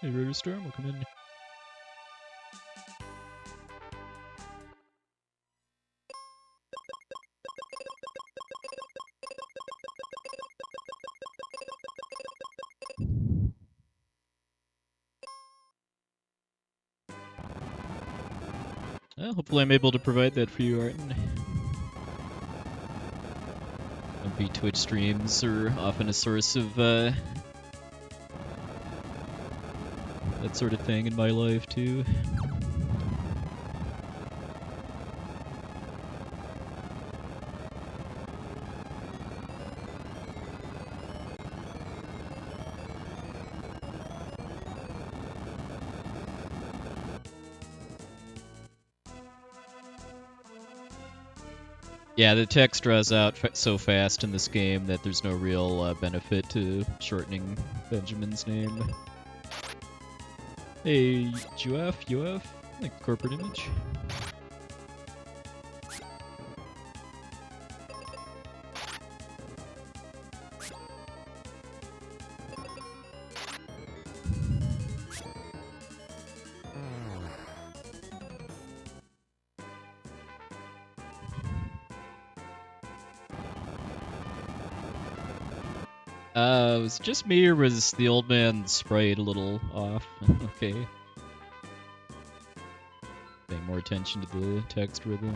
Hey, River Storm, welcome in. Well, hopefully I'm able to provide that for you, Arden. Twitch streams are often a source of that sort of thing in my life, too. Yeah, the text draws out so fast in this game that there's no real benefit to shortening Benjamin's name. Hey, UF, like corporate image. Was it just me, or was the old man's sprite a little off? Okay. Pay more attention to the text rhythm.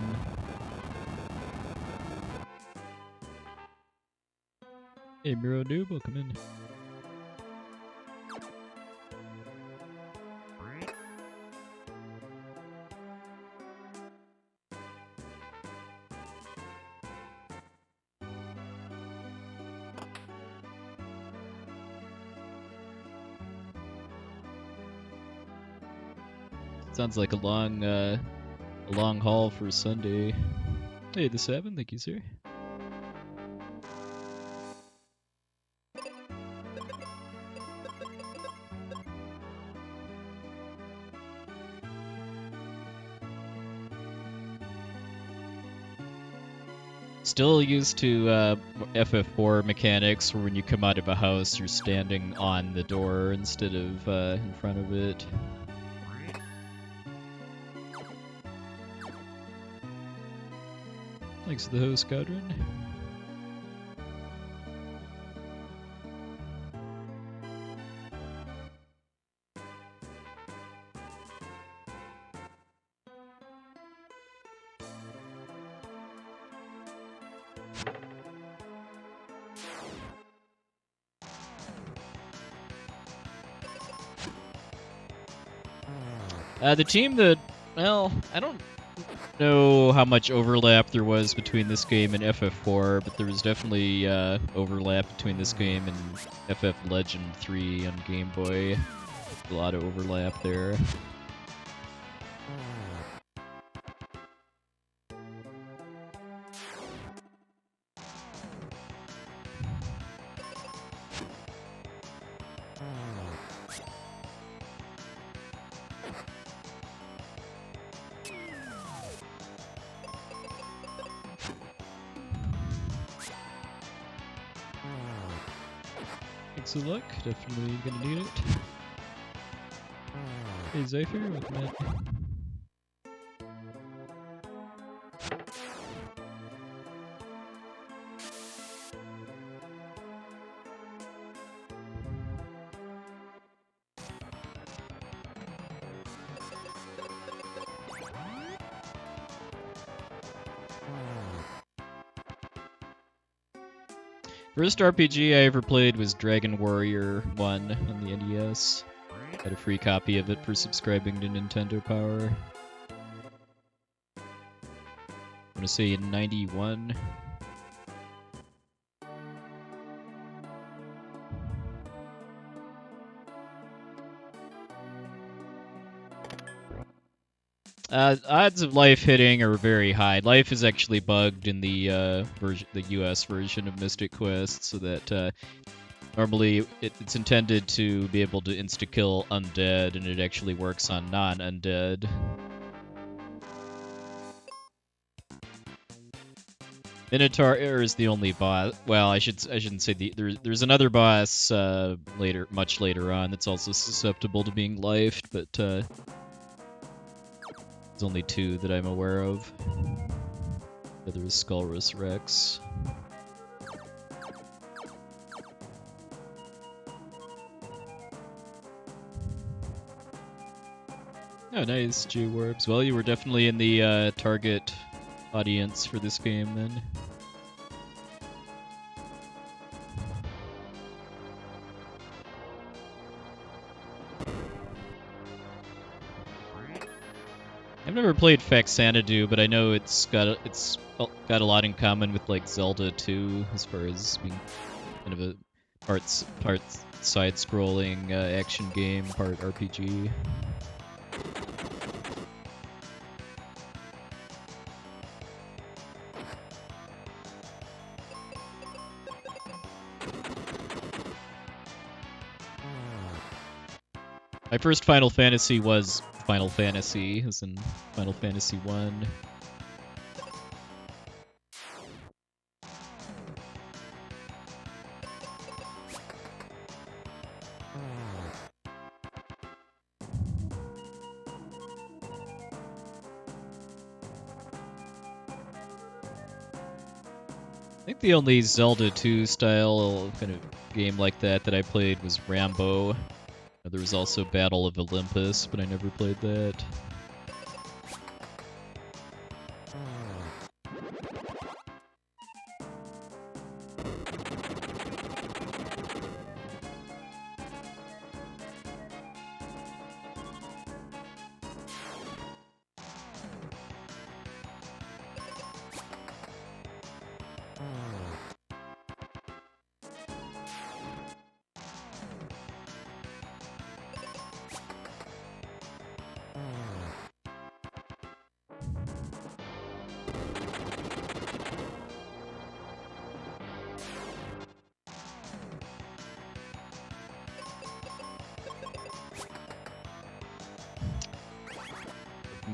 Hey, Miro Noob, welcome in. Sounds like a long haul for Sunday. Hey, the 7, thank you, sir. Still used to FF4 mechanics where when you come out of a house, you're standing on the door instead of in front of it. Thanks to the host, Gidrah. The team that, well, I don't know how much overlap there was between this game and FF4, but there was definitely overlap between this game and FF Legend 3 on Game Boy. A lot of overlap there. Thanks a luck, definitely gonna need it. Hey Zephyr, welcome in. First RPG I ever played was Dragon Warrior 1 on the NES. Got a free copy of it for subscribing to Nintendo Power. I'm gonna say in 91. Odds of life hitting are very high. Life is actually bugged in the US version of Mystic Quest, so that normally it's intended to be able to insta-kill undead, and it actually works on non-undead. Minotaur is the only boss. Well, I shouldn't say there's another boss much later on that's also susceptible to being lifed, but there's only two that I'm aware of. The other is Skullrus Rex. Oh, nice, G-Warps. Well, you were definitely in the target audience for this game, then. I've never played Faxanadu, but I know it's got a lot in common with like Zelda 2, as far as being kind of a part side-scrolling action game, part RPG. My first Final Fantasy was Final Fantasy, as in Final Fantasy 1. I think the only Zelda 2 style kind of game like that I played was Rambo. There was also Battle of Olympus, but I never played that.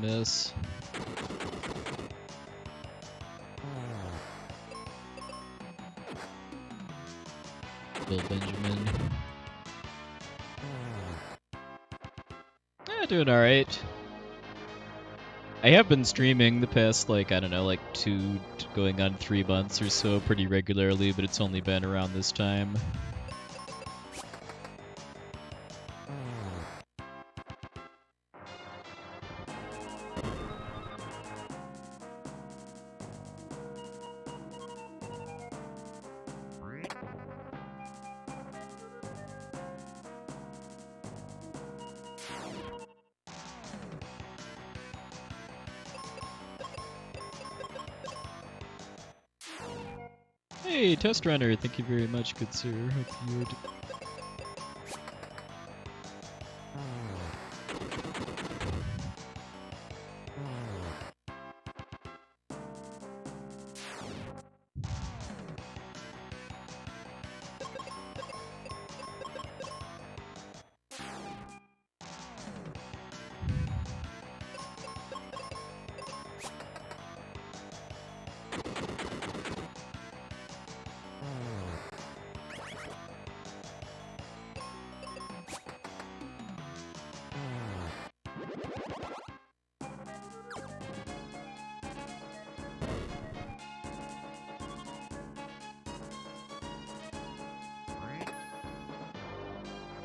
Miss. Bill Benjamin. Doing alright. I have been streaming the past, like, I don't know, like 2 going on 3 months or so pretty regularly, but it's only been around this time. Hey, Test Runner, thank you very much, good sir. Hope you're...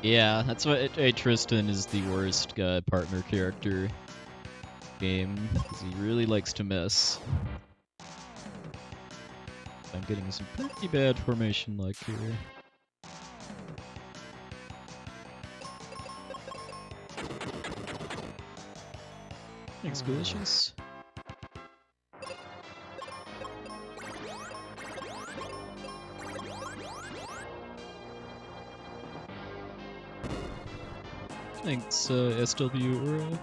Yeah, that's why Tristan is the worst partner character game, because he really likes to miss. I'm getting some pretty bad formation luck here. Thanks, Delicious. Thanks, SW Ura.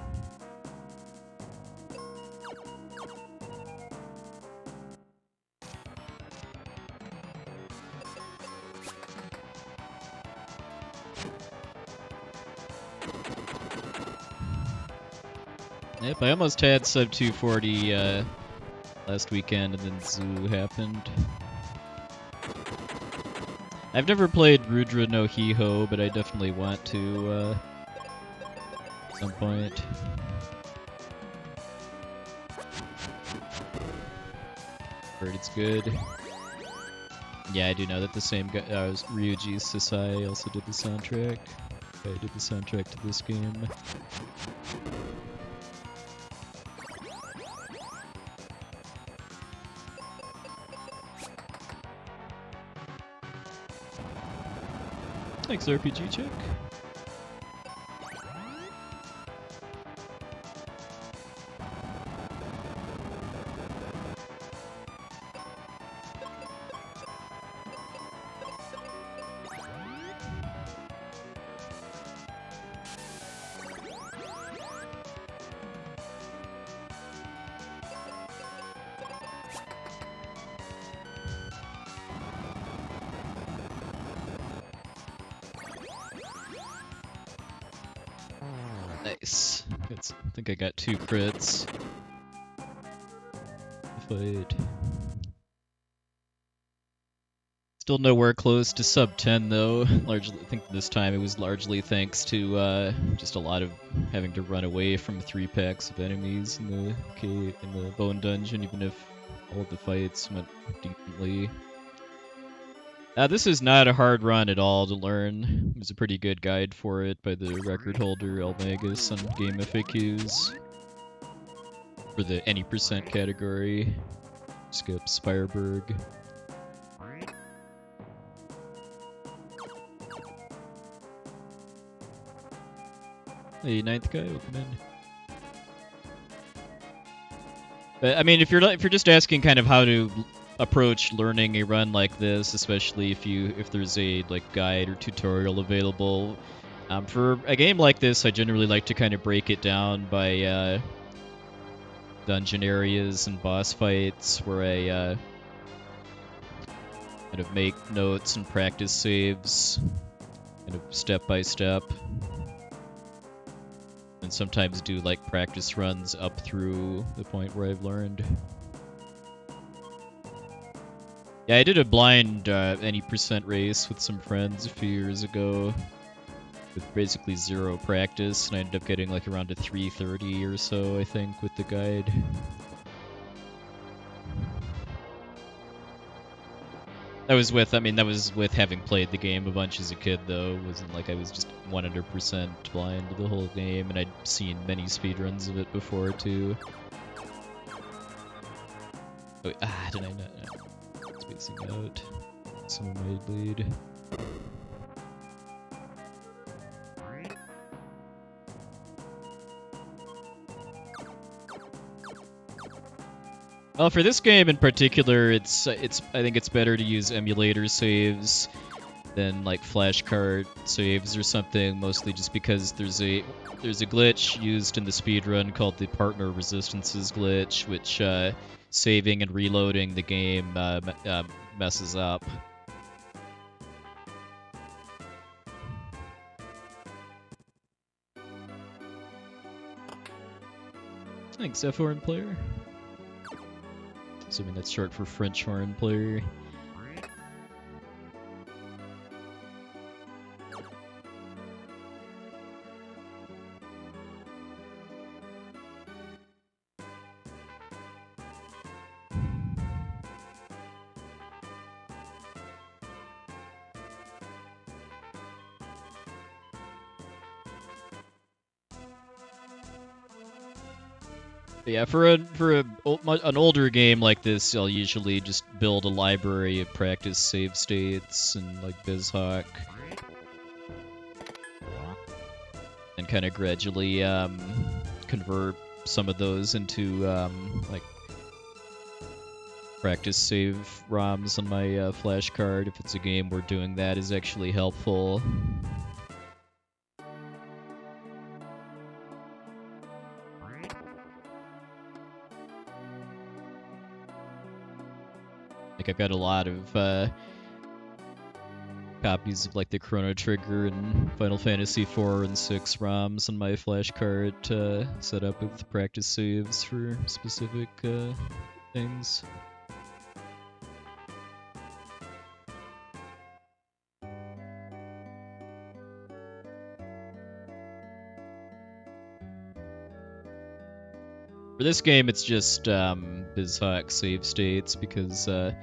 Yep, I almost had sub 240 last weekend, and then Zoo happened. I've never played Rudra no Hiho, but I definitely want to at some point. Heard it's good. Yeah, I do know that the same guy, Ryuji Sasai, also did the soundtrack. I did the soundtrack to this game. Thanks, RPG Check. Nice. I think I got 2 crits. Fight. Still nowhere close to sub 10 though. Largely, I think this time it was largely thanks to just a lot of having to run away from 3 packs of enemies in the bone dungeon, even if all of the fights went decently. This is not a hard run at all to learn. There's a pretty good guide for it by the record holder Elmagus on Game FAQs. For the any percent category. Skip Spireberg. Hey, 9th guy, welcome in. But, I mean, if you're just asking kind of how to approach learning a run like this, especially if there's a guide or tutorial available, for a game like this, I generally like to kind of break it down by dungeon areas and boss fights, where I kind of make notes and practice saves, kind of step by step. And sometimes do practice runs up through the point where I've learned. Yeah, I did a blind any percent race with some friends a few years ago with basically 0 practice, and I ended up getting around a 330 or so, I think, with the guide. That was with having played the game a bunch as a kid, though. It wasn't like I was just 100% blind to the whole game, and I'd seen many speedruns of it before, too. Oh, did I not? Spacing out. Someone made lead. Well, for this game in particular, I think it's better to use emulator saves than flashcard saves or something, mostly just because there's a glitch used in the speedrun called the partner resistances glitch, which saving and reloading the game messes up. Thanks, F-Horn player. Assuming that's short for French horn player. Yeah, for an older game like this, I'll usually just build a library of practice save states and BizHawk, and kind of gradually convert some of those into practice save ROMs on my flash card. If it's a game where doing that is actually helpful. I've got a lot of copies of the Chrono Trigger and Final Fantasy IV and VI ROMs on my flash card set up with practice saves for specific things. For this game, it's just BizHawk save states because the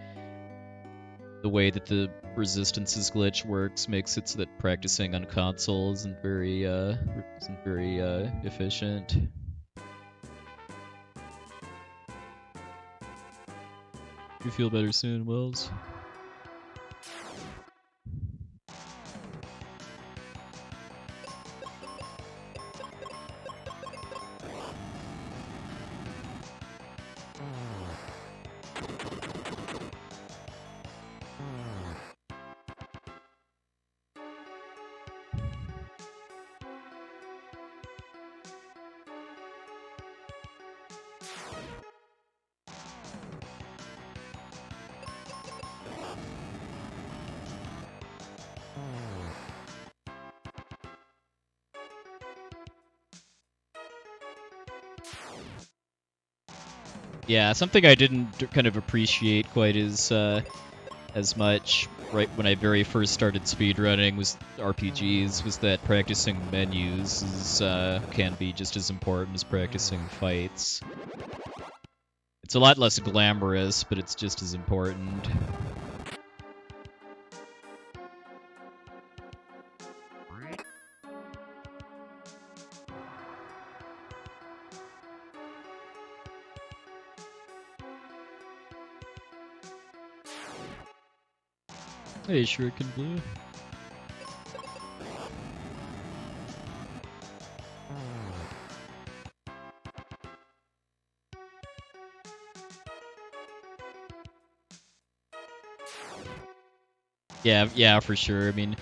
way that the Resistance's glitch works makes it so that practicing on console isn't very efficient. You feel better soon, Wells? Yeah, something I didn't kind of appreciate quite as much right when I very first started speedrunning was RPGs was that practicing menus can be just as important as practicing fights. It's a lot less glamorous, but it's just as important. Hey, Shuriken Blue. Yeah, for sure. I mean,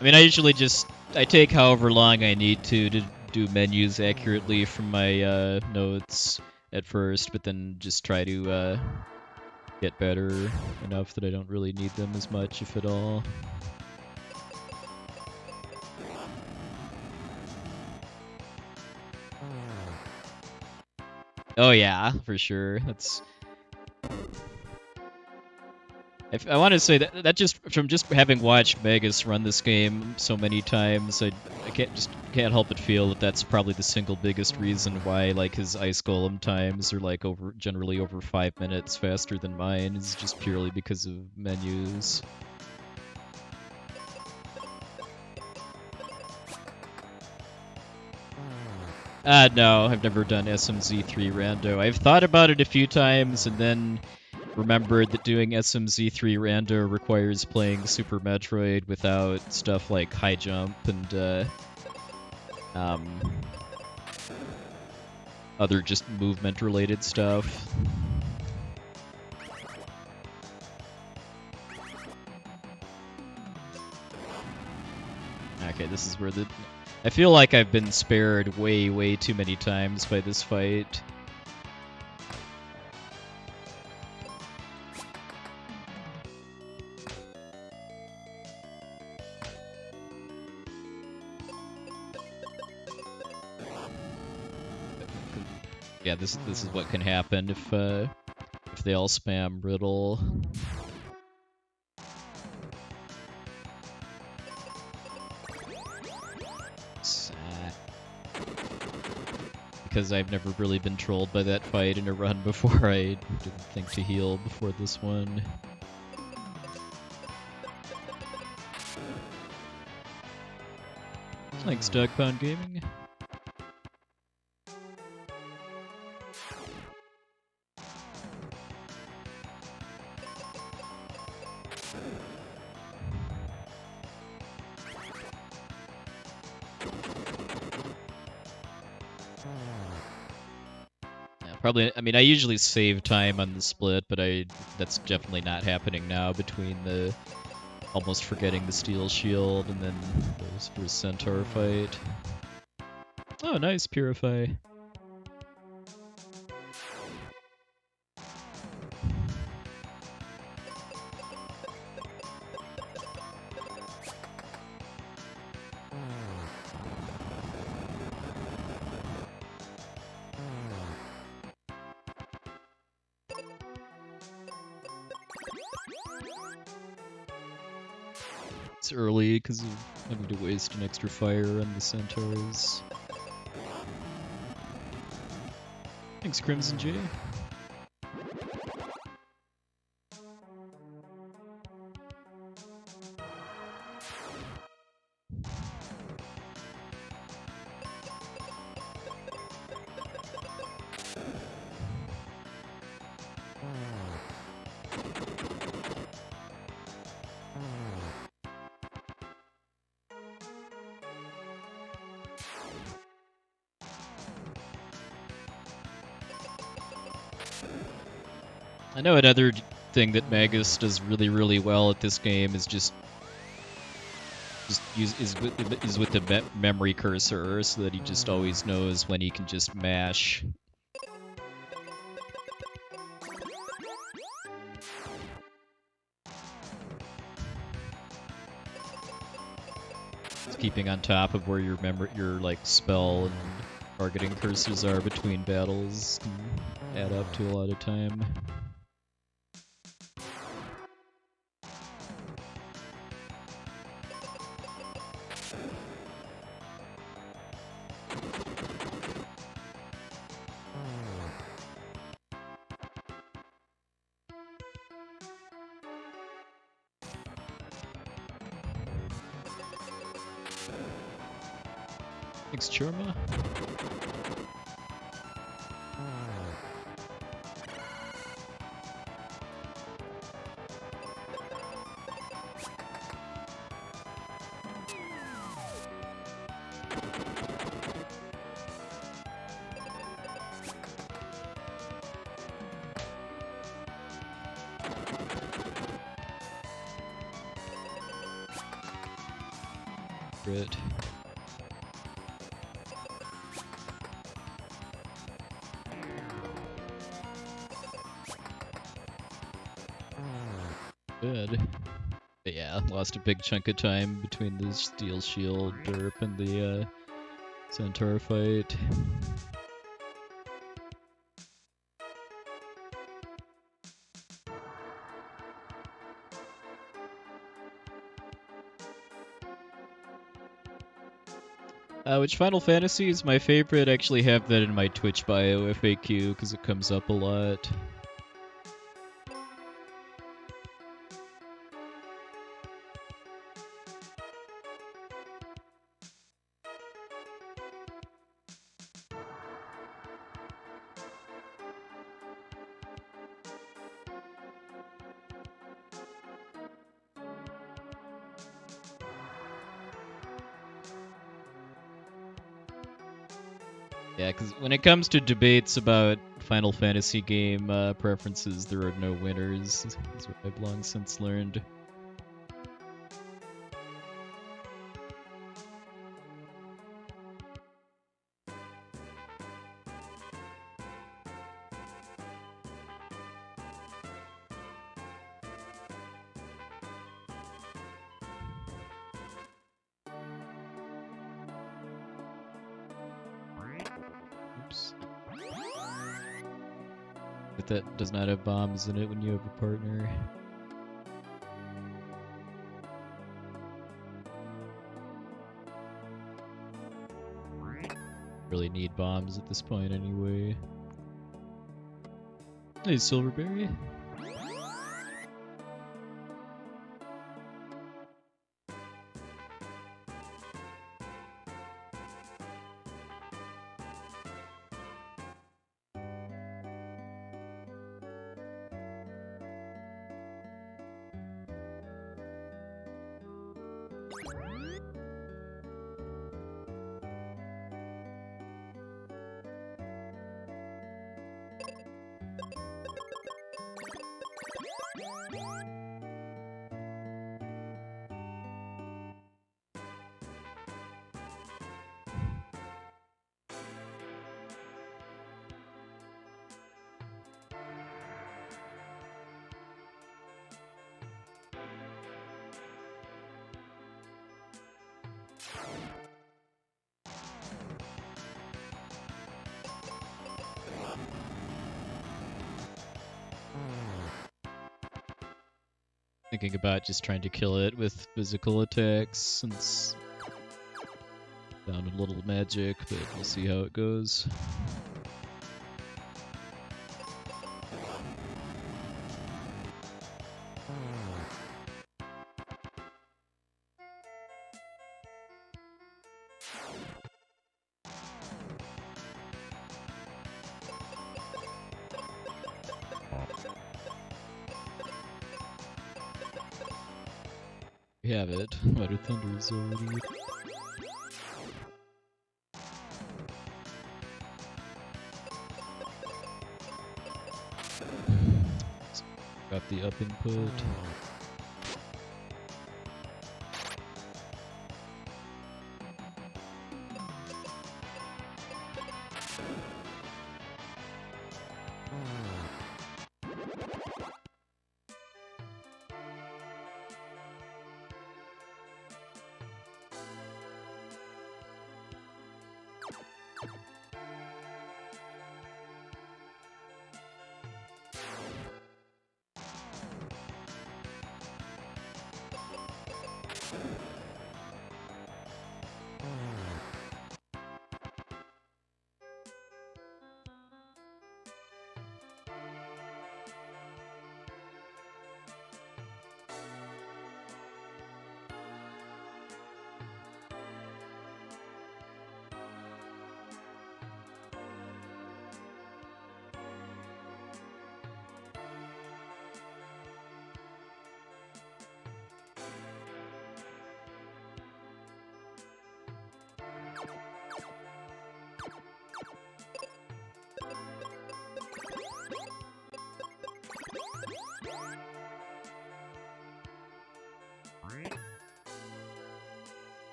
I usually just I take however long I need to do menus accurately from my notes at first, but then just try to get better enough that I don't really need them as much, if at all. Oh yeah, for sure. That's. I want to say that just from just having watched Magus run this game so many times, I can't help but feel that that's probably the single biggest reason why like his ice golem times are like generally over 5 minutes faster than mine is just purely because of menus. No, I've never done SMZ3 Rando. I've thought about it a few times and then remembered that doing SMZ3 Rando requires playing Super Metroid without stuff like high jump and other just movement-related stuff. Okay, this is where the... I feel like I've been spared way too many times by this fight. Yeah, this is what can happen if they all spam riddle. Because I've never really been trolled by that fight in a run before, I didn't think to heal before this one. Thanks, Doug Pound Gaming. Probably, I mean, I usually save time on the split, but that's definitely not happening now between the almost forgetting the steel shield and then the first centaur fight. Oh, nice, Purify. It's early because of having to waste an extra fire on the centaurs. Thanks, Crimson J. I know another thing that Magus does really, really well at this game is just with the memory cursor, so that he just always knows when he can just mash. Just keeping on top of where your like spell and targeting cursors are between battles can add up to a lot of time. Thanks, Churma. Great. Good. But yeah, lost a big chunk of time between the Steel Shield derp and the Centaur fight. Which Final Fantasy is my favorite? I actually have that in my Twitch bio FAQ because it comes up a lot. Yeah, because when it comes to debates about Final Fantasy game preferences, there are no winners, is what I've long since learned. Oops. But that does not have bombs in it when you have a partner. Really need bombs at this point anyway. Hey, Silverberry. Thinking about just trying to kill it with physical attacks since down a little magic, but we'll see how it goes. We have it. Water Thunder is already. Got the up input.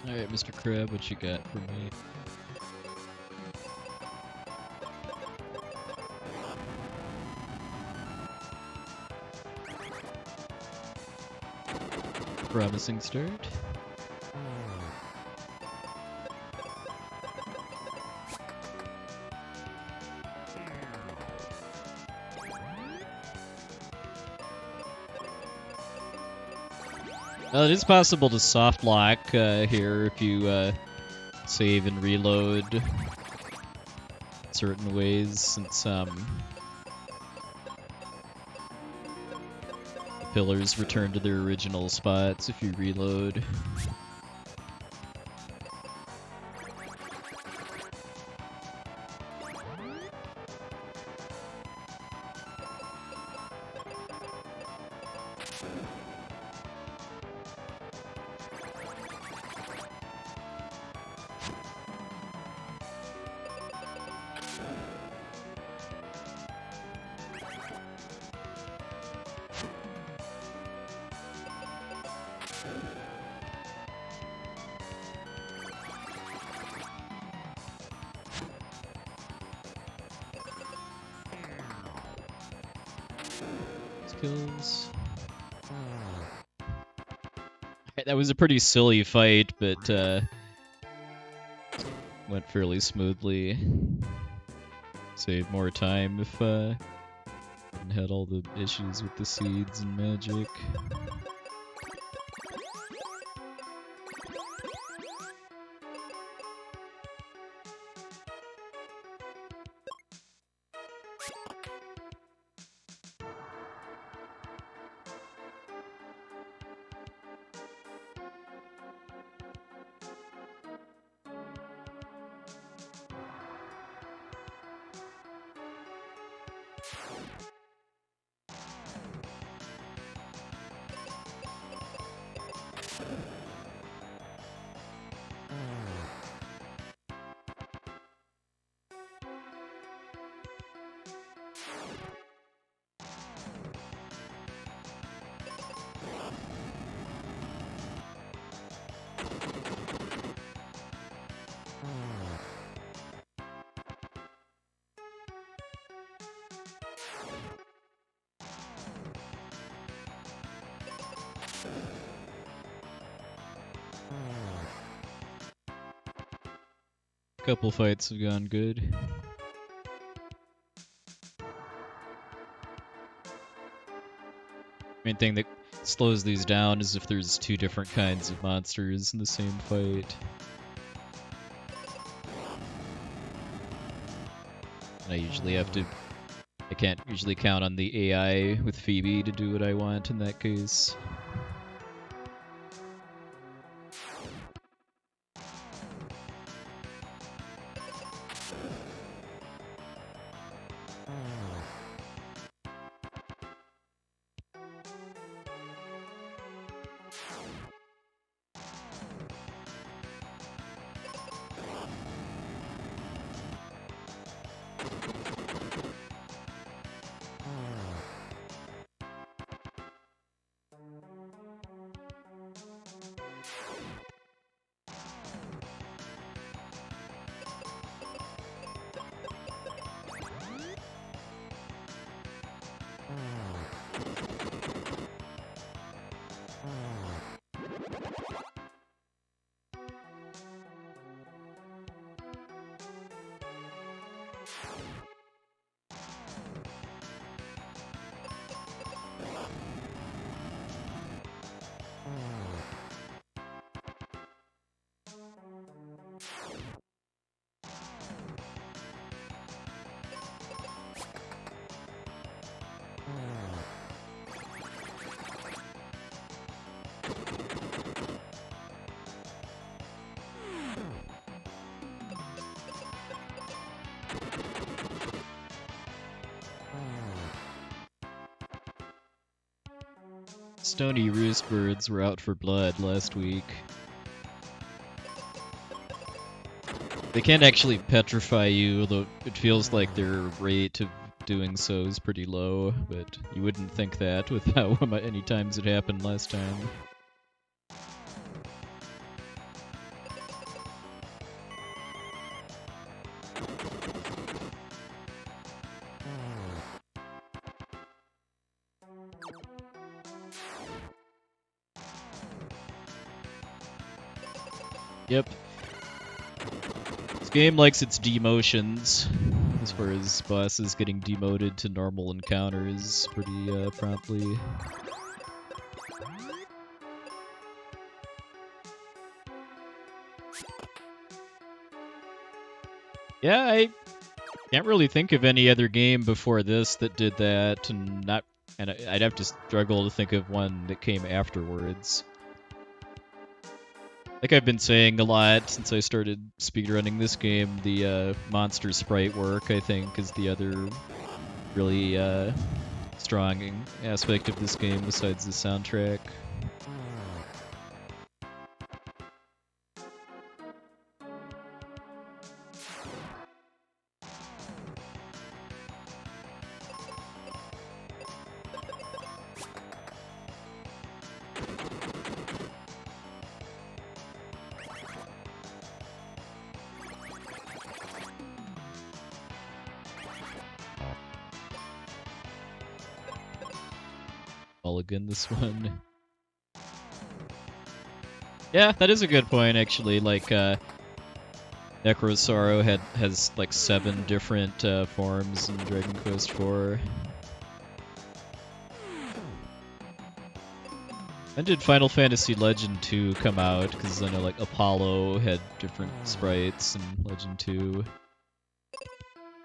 Alright, Mr. Crab, what you got for me? Promising start. It is possible to soft lock here if you save and reload certain ways, since the pillars return to their original spots if you reload. Kills. That was a pretty silly fight, but went fairly smoothly. Saved more time if hadn't had all the issues with the seeds and magic. Couple fights have gone good. Main thing that slows these down is if there's two different kinds of monsters in the same fight. And I can't usually count on the AI with Phoebe to do what I want in that case. Stony roost birds were out for blood last week. They can't actually petrify you, though it feels like their rate of doing so is pretty low, but you wouldn't think that with how many times it happened last time. Yep. This game likes its demotions, as far as bosses getting demoted to normal encounters pretty promptly. Yeah, I can't really think of any other game before this that did that, and I'd have to struggle to think of one that came afterwards. Like I've been saying a lot since I started speedrunning this game, the monster sprite work, I think, is the other really strong aspect of this game besides the soundtrack. Mulligan, this one. Yeah, that is a good point, actually. Like, Necrosaro has like 7 different forms in Dragon Quest IV. When did Final Fantasy Legend 2 come out? Because I know like Apollo had different sprites in Legend 2.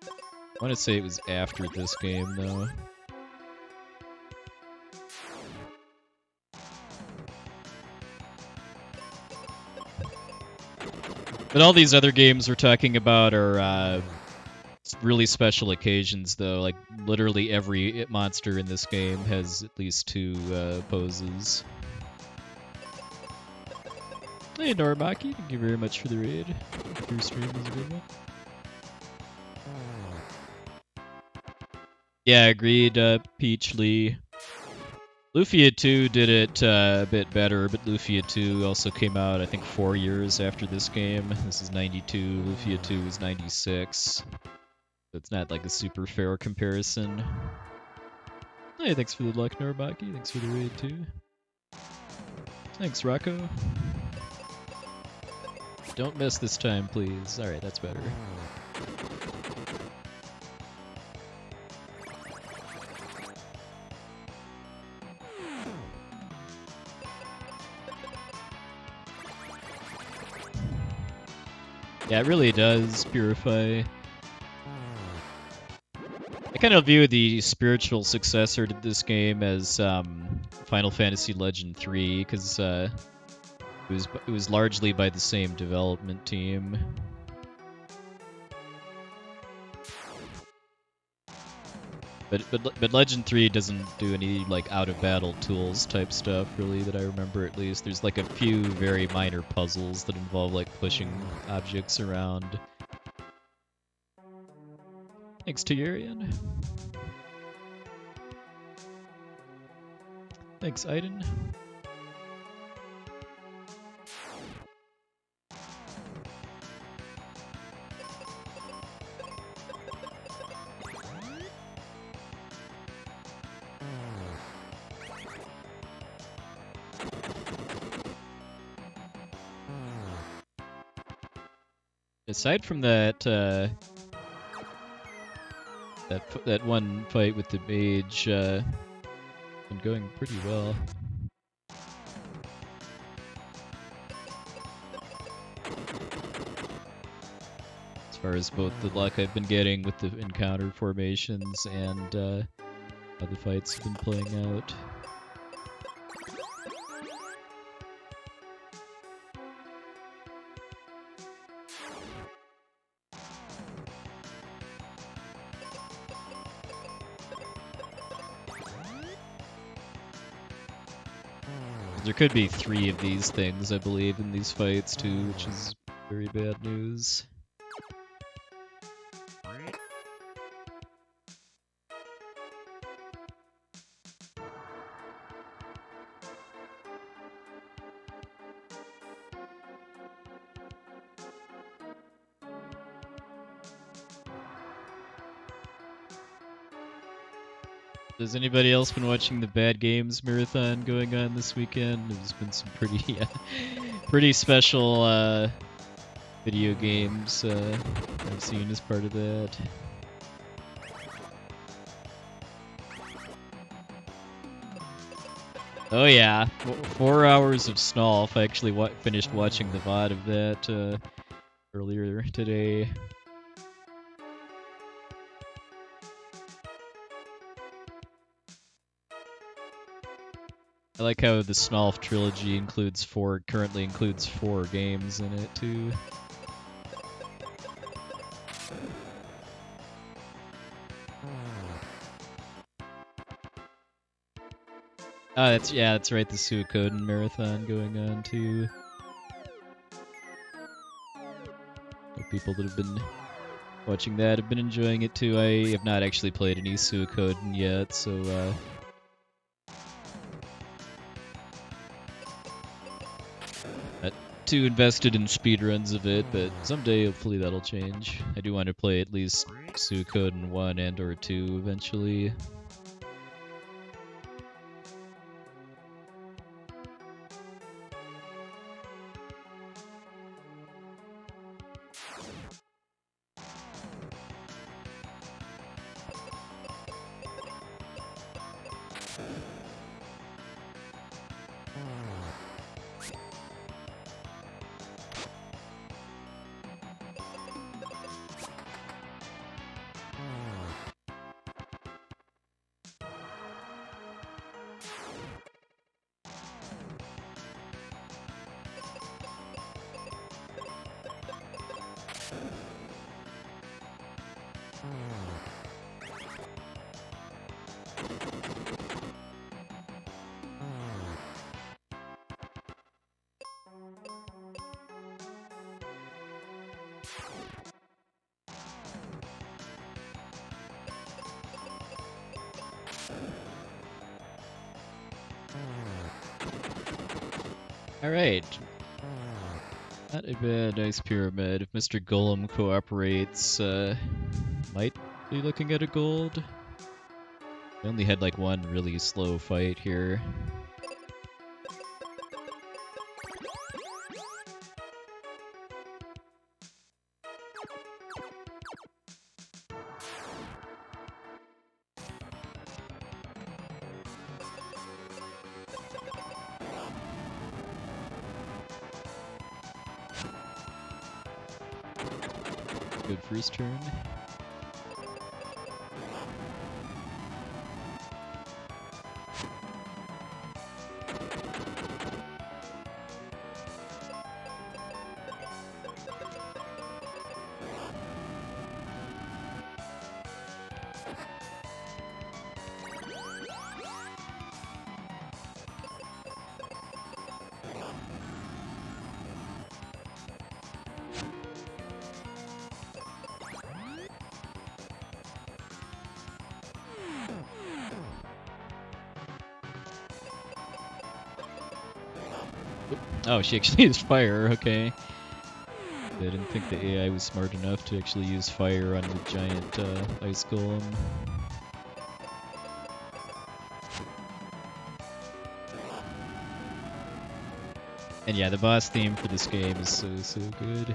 I want to say it was after this game, though. But all these other games we're talking about are really special occasions, though. Like, literally every monster in this game has at least 2 poses. Hey, Normaki, thank you very much for the raid. Your stream was a good one. Yeah, agreed, Peach Lee. Lufia 2 did it a bit better, but Lufia 2 also came out, I think, 4 years after this game. This is 92, Lufia 2 was 96. So it's not like a super fair comparison. Hey, thanks for the luck, Norbaki. Thanks for the raid, too. Thanks, Rocco. Don't miss this time, please. Alright, that's better. Yeah, it really does purify. I kind of view the spiritual successor to this game as Final Fantasy Legend 3, because it was largely by the same development team. But Legend 3 doesn't do any like out of battle tools type stuff really that I remember at least. There's like a few very minor puzzles that involve like pushing objects around. Thanks to Yurian. Thanks, Aiden. Aside from that, that one fight with the mage, been going pretty well. As far as both the luck I've been getting with the encounter formations and how the fights have been playing out. There could be 3 of these things, I believe, in these fights too, which is very bad news. Has anybody else been watching the Bad Games Marathon going on this weekend? There's been some pretty, pretty special video games I've seen as part of that. Oh yeah, 4 hours of Snolf. I actually finished watching the VOD of that earlier today. I like how the Snolf trilogy currently includes 4 games in it too. Oh, that's right, the Suikoden Marathon going on too. The people that have been watching that have been enjoying it too. I have not actually played any Suikoden yet, so not too invested in speedruns of it, but someday hopefully that'll change. I do want to play at least Suikoden 1 and or 2 eventually. Alright. Not a bad ice pyramid. If Mr. Golem cooperates, might be looking at a gold. I only had like one really slow fight here. good first turn. Oh, she actually used fire, okay. I didn't think the AI was smart enough to actually use fire on the giant ice golem. And yeah, the boss theme for this game is so good.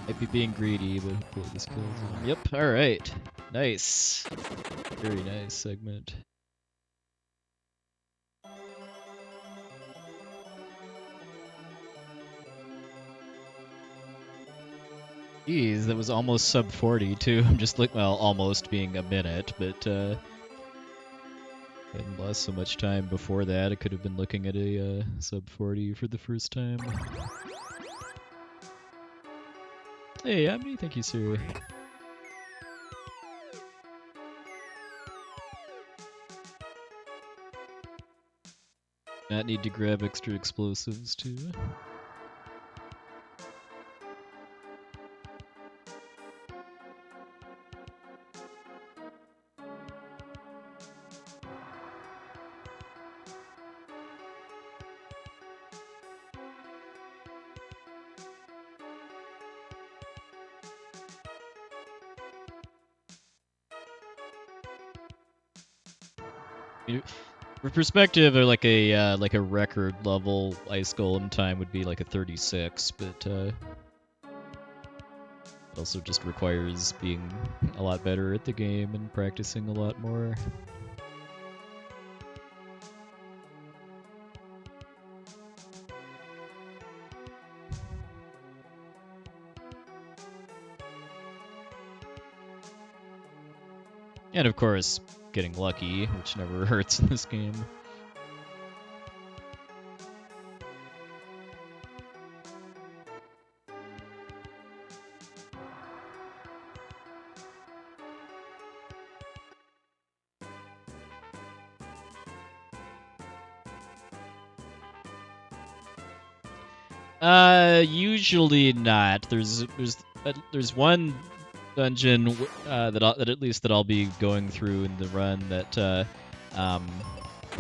Might be being greedy, but hopefully this kills him. Yep, alright. Nice. Very nice segment. Jeez, that was almost sub 40 too. I'm just like, well, almost being a minute, but I hadn't lost so much time before that. I could have been looking at a sub 40 for the first time. Hey, Abney, thank you, sir. Not need to grab extra explosives too. For perspective, or like a record level ice golem time would be like a 36, but it also just requires being a lot better at the game and practicing a lot more. And of course, getting lucky, which never hurts in this game. Usually not. There's one dungeon that I'll be going through in the run that the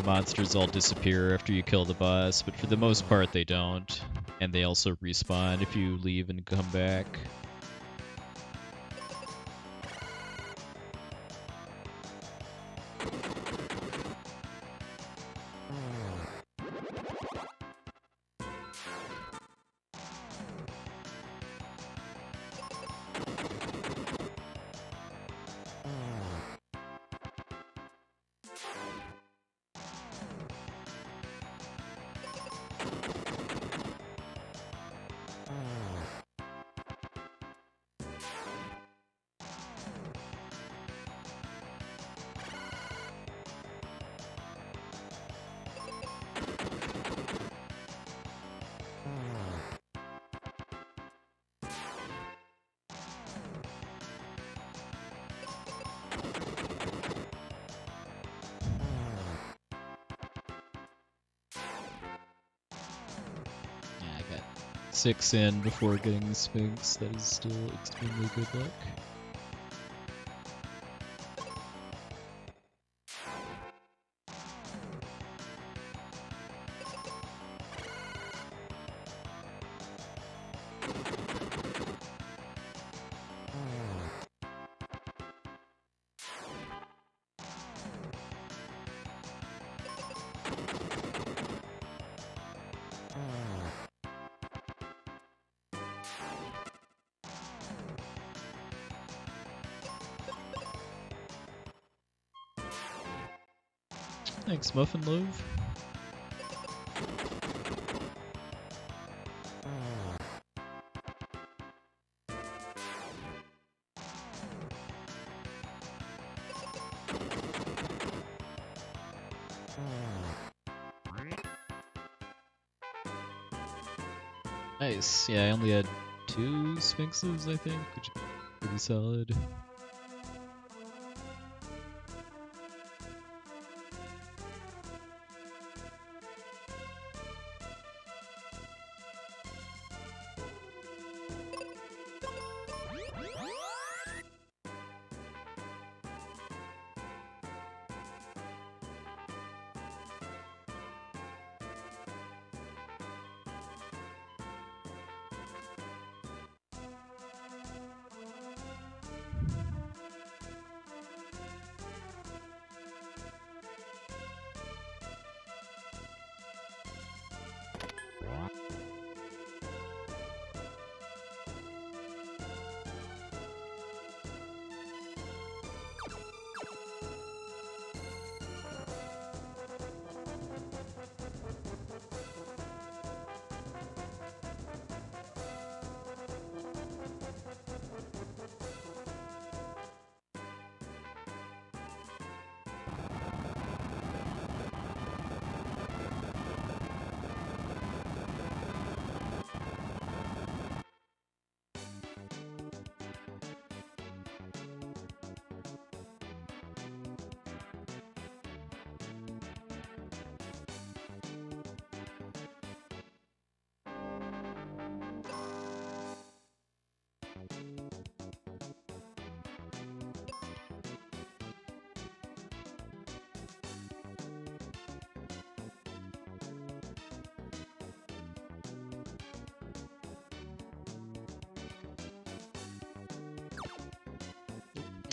monsters all disappear after you kill the boss, but for the most part they don't, and they also respawn if you leave and come back. Yeah, I got 6 in before getting the Sphinx. That is still extremely good luck. Thanks, Muffin Loaf. Nice. Yeah, I only had 2 Sphinxes, I think, which is pretty solid.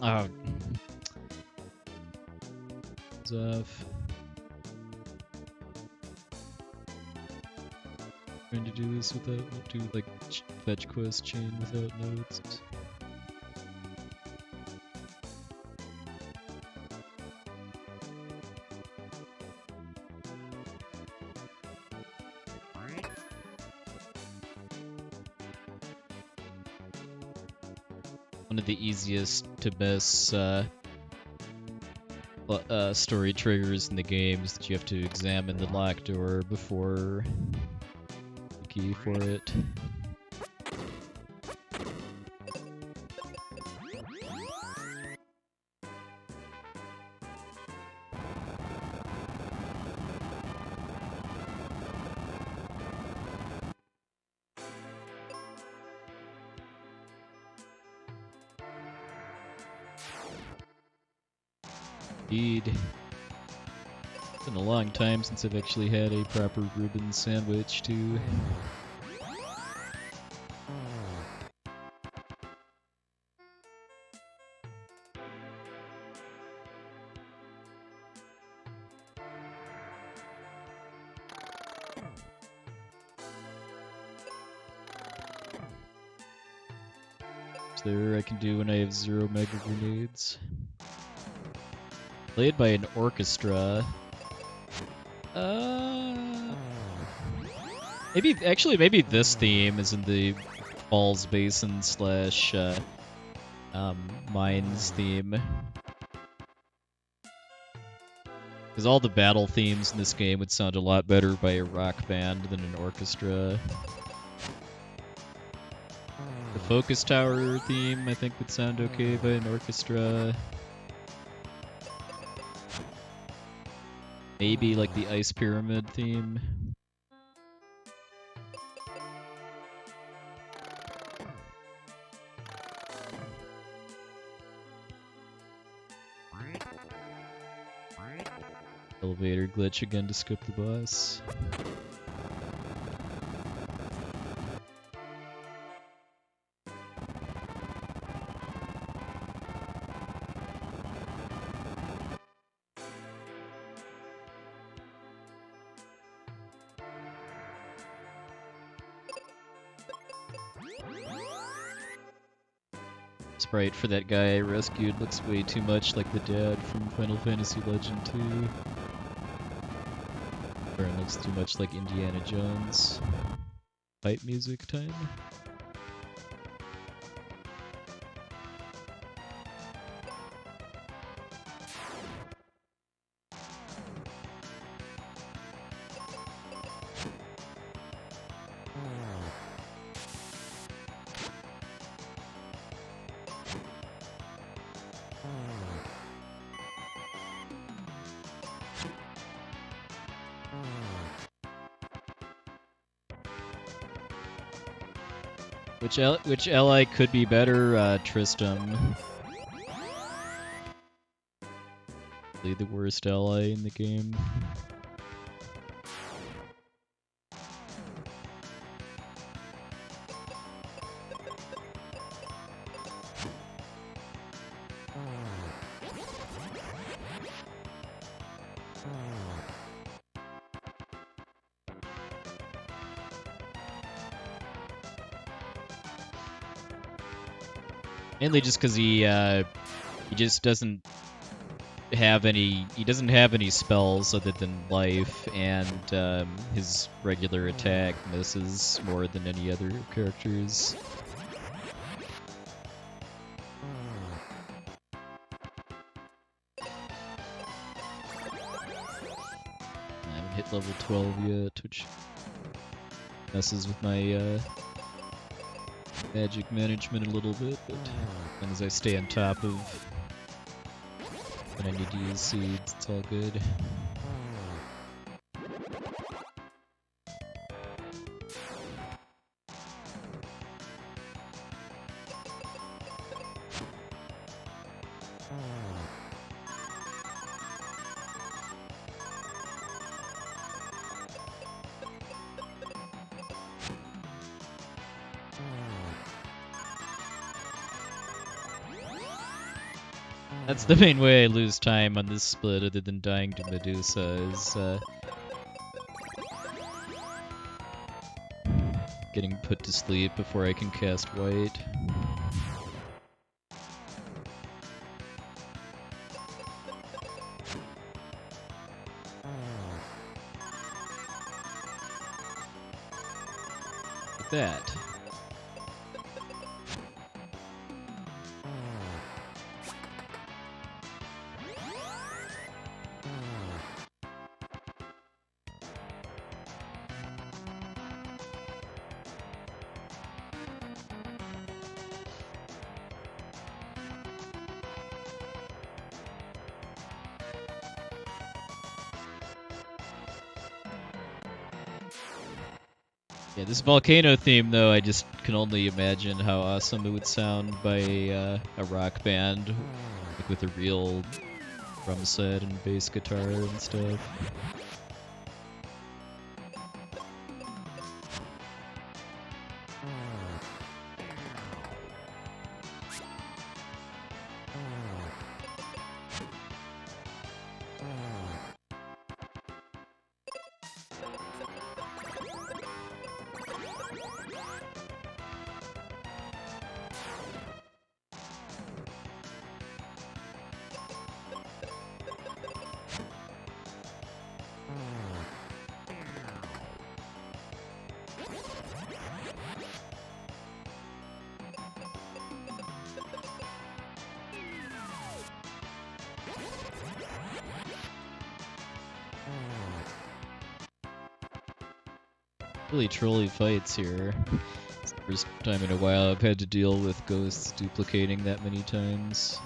Oh. It's off. Trying to do this without, do like fetch quest chain without nodes. One of the easiest to miss story triggers in the game is that you have to examine the locked door before the key for it. Indeed. It's been a long time since I've actually had a proper Reuben sandwich, too. There I can do when I have 0 mega grenades. Played by an orchestra. Maybe this theme is in the Falls Basin slash Mines theme. Because all the battle themes in this game would sound a lot better by a rock band than an orchestra. The Focus Tower theme, I think, would sound okay by an orchestra. Maybe like the Ice Pyramid theme. Elevator glitch again to skip the boss. Sprite for that guy I rescued looks way too much like the dad from Final Fantasy Legend 2. Or it looks too much like Indiana Jones. Fight music time. Which ally could be better? Tristram. Probably the worst ally in the game. Mainly just because he just doesn't have any spells other than life, and his regular attack misses more than any other characters. I haven't hit level 12 yet, which messes with my magic management a little bit, but as long as I stay on top of when I need to use seeds, it's all good. That's the main way I lose time on this split, other than dying to Medusa, is getting put to sleep before I can cast white. Like that. Yeah, this Volcano theme, though, I just can only imagine how awesome it would sound by a rock band, like with a real drum set and bass guitar and stuff. Really trolly fights here. It's the first time in a while I've had to deal with ghosts duplicating that many times.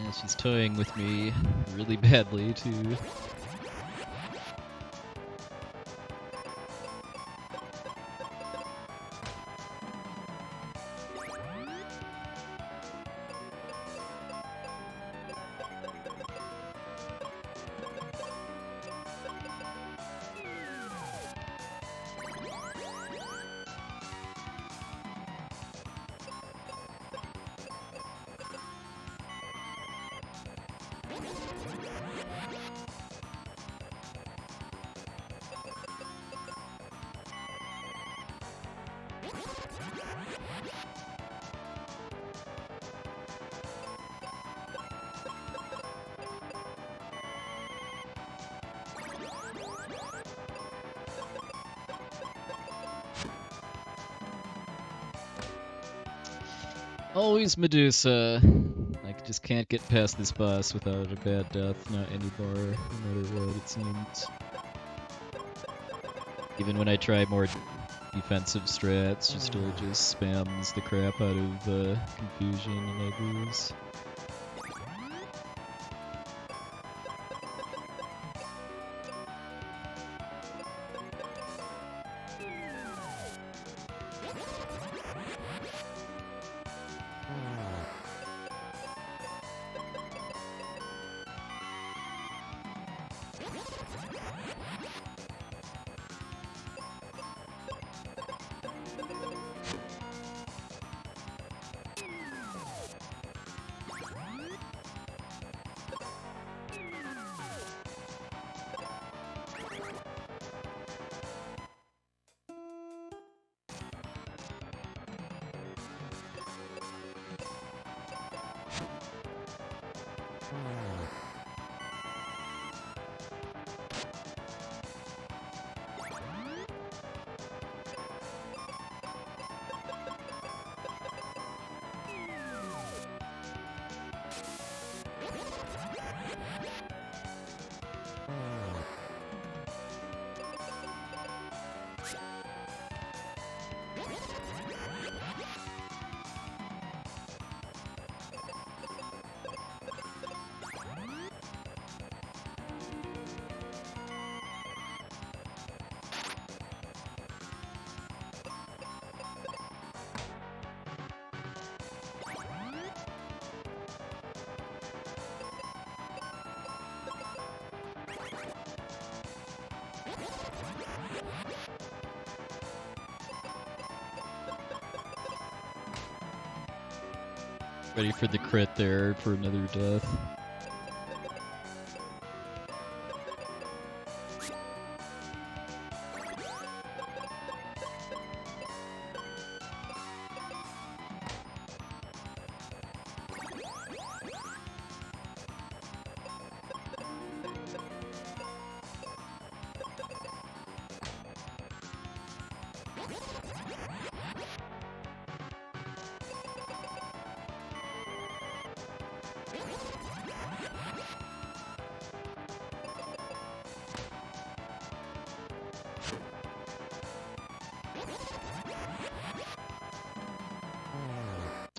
Yeah, she's toying with me really badly, too. Always Medusa. I just can't get past this boss without a bad death, not anymore, no matter what it seems. Even when I try more defensive strats, she still just spams the crap out of confusion and I lose. Ready for the crit there for another death.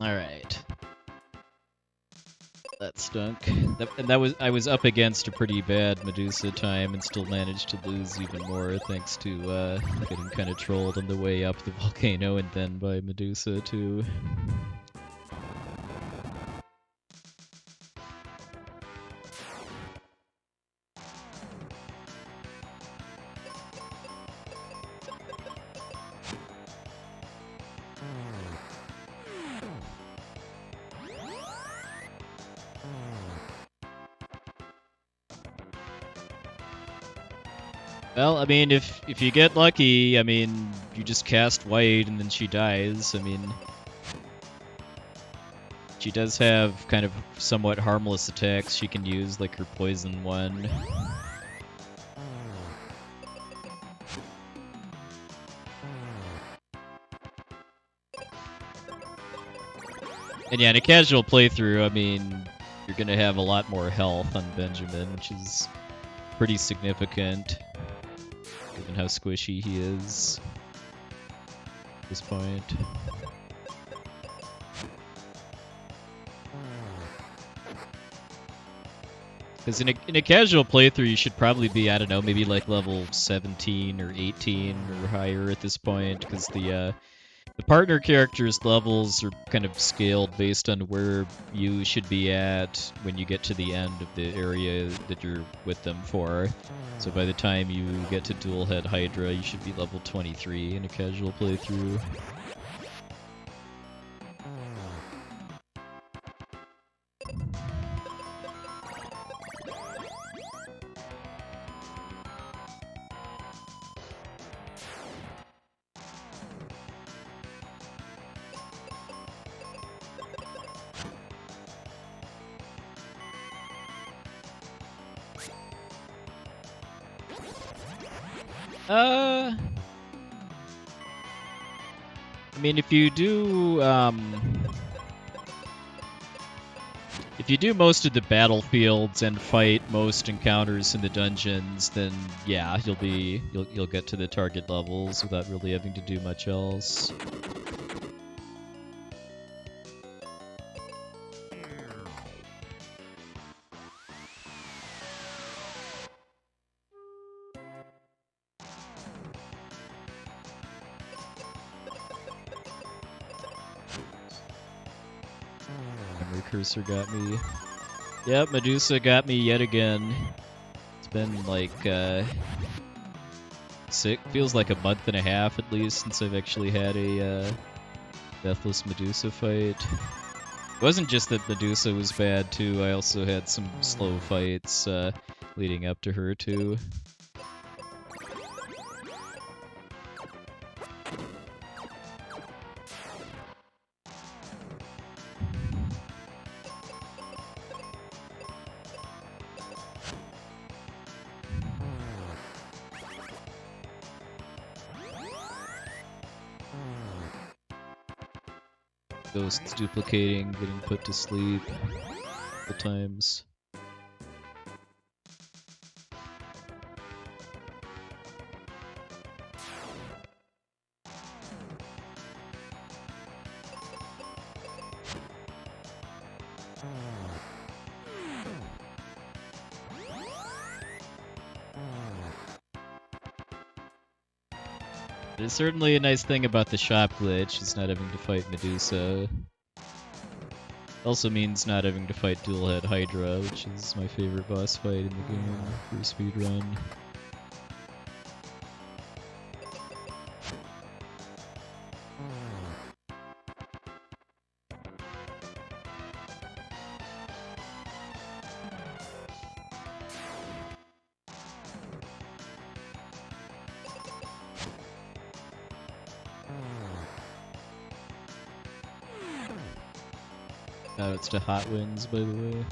Alright. That stunk. I was up against a pretty bad Medusa time and still managed to lose even more thanks to getting kind of trolled on the way up the volcano and then by Medusa too. Well, I mean, if you get lucky, I mean, you just cast white and then she dies. I mean, she does have kind of somewhat harmless attacks she can use, like her poison one. And yeah, in a casual playthrough, I mean, you're gonna have a lot more health on Benjamin, which is pretty significant, given how squishy he is at this point. Because in a casual playthrough, you should probably be, I don't know, maybe like level 17 or 18 or higher at this point, because the partner character's levels are kind of scaled based on where you should be at when you get to the end of the area that you're with them for. So by the time you get to Dual Head Hydra, you should be level 23 in a casual playthrough. I mean, if you do most of the battlefields and fight most encounters in the dungeons, then yeah, you'll get to the target levels without really having to do much else. Memory cursor got me. Yep, Medusa got me yet again. It's been like feels like a month and a half at least since I've actually had a Deathless Medusa fight. It wasn't just that Medusa was bad too, I also had some slow fights leading up to her too. Ghosts duplicating, getting put to sleep a couple times. There's certainly a nice thing about the shop glitch, is not having to fight Medusa. Also means not having to fight Dual Head Hydra, which is my favorite boss fight in the game for speedrun. Oh, it's to Hot Wings, by the way.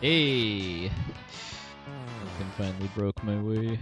Hey! I finally broke my way.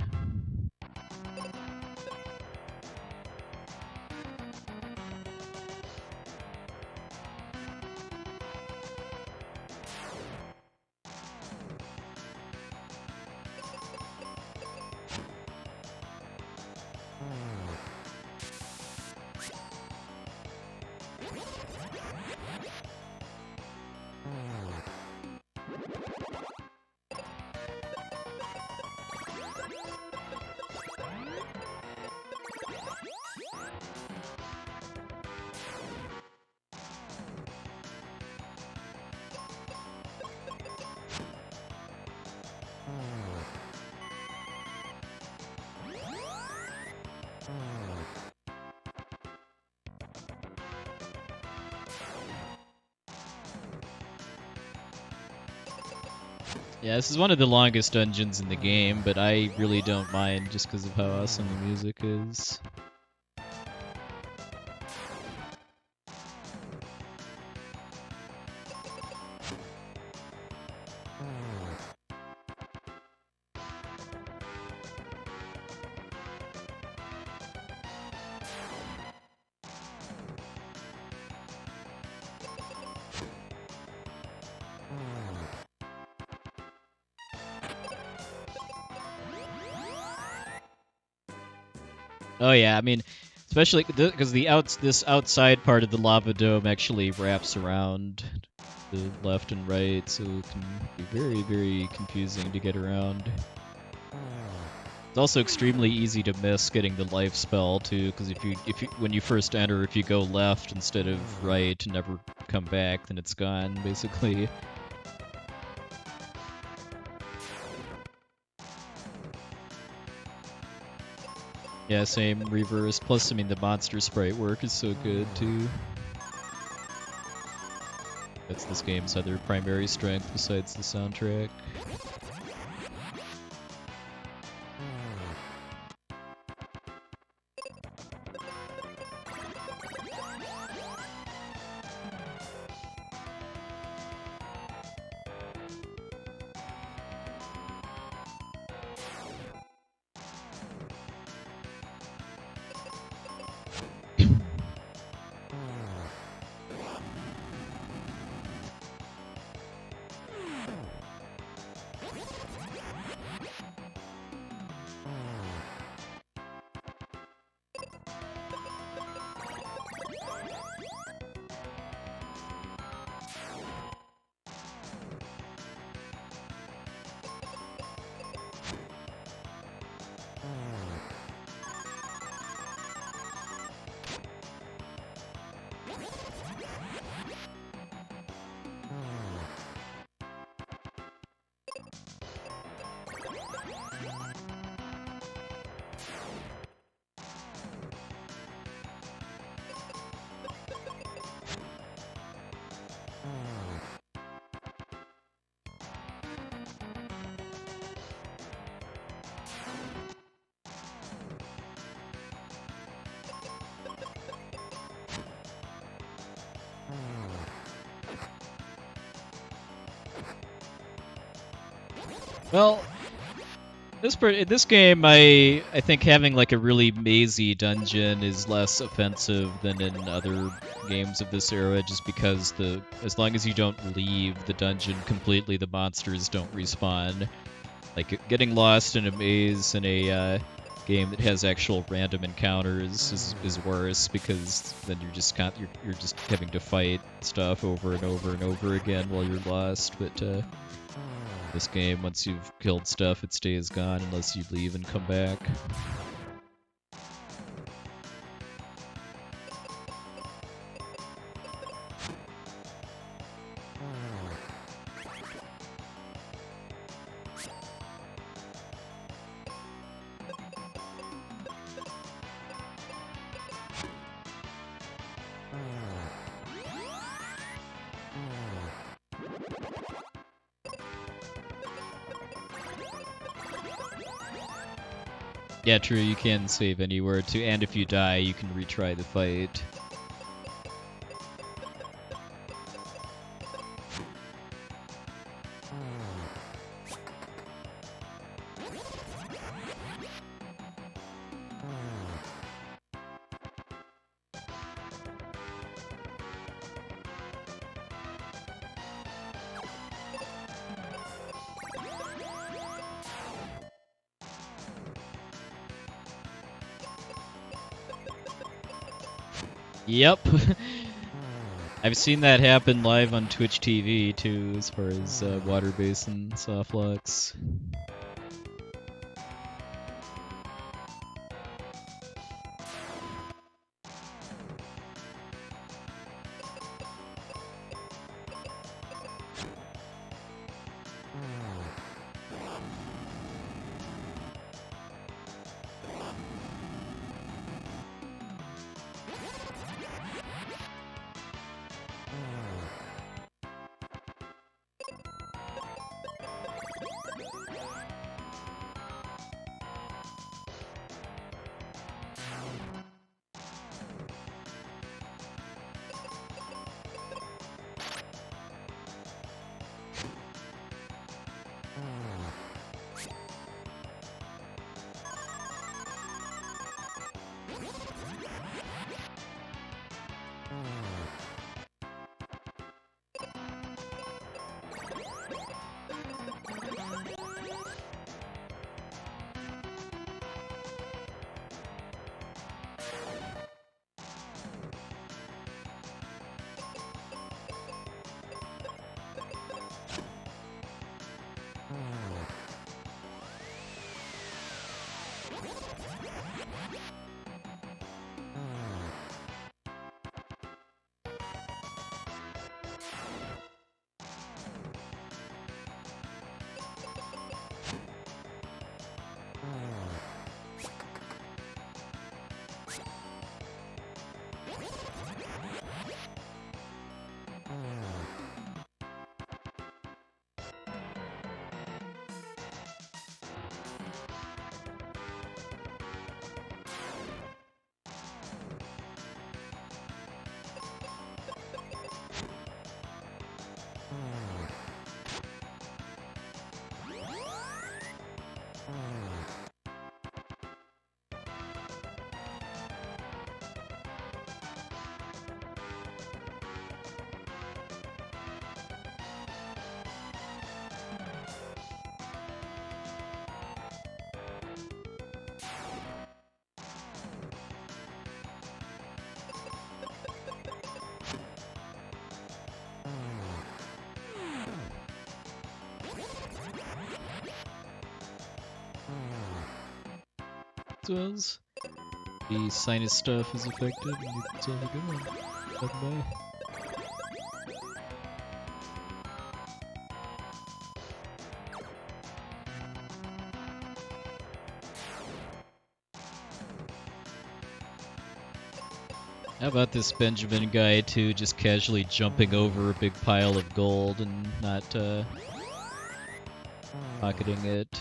Yeah, this is one of the longest dungeons in the game, but I really don't mind just because of how awesome the music is. Oh yeah, I mean, especially because this outside part of the lava dome actually wraps around the left and right, so it can be very, very confusing to get around. It's also extremely easy to miss getting the life spell too, because when you first enter, if you go left instead of right and never come back, then it's gone basically. Yeah, same reverse. Plus, I mean, the monster sprite work is so good too. That's this game's other primary strength besides the soundtrack. Well, in this game, I think having like a really mazy dungeon is less offensive than in other games of this era, just because as long as you don't leave the dungeon completely, the monsters don't respawn. Like getting lost in a maze in a game that has actual random encounters is worse, because then you're just having to fight stuff over and over and over again while you're lost. But this game, once you've killed stuff, it stays gone unless you leave and come back. Yeah, true, you can save anywhere too, and if you die, you can retry the fight. Yep. I've seen that happen live on Twitch TV too, as far as water basin softlocks. swells. The sinus stuff is affected, and it's all a good one. Bye-bye. How about this Benjamin guy, too, just casually jumping over a big pile of gold and not, pocketing it?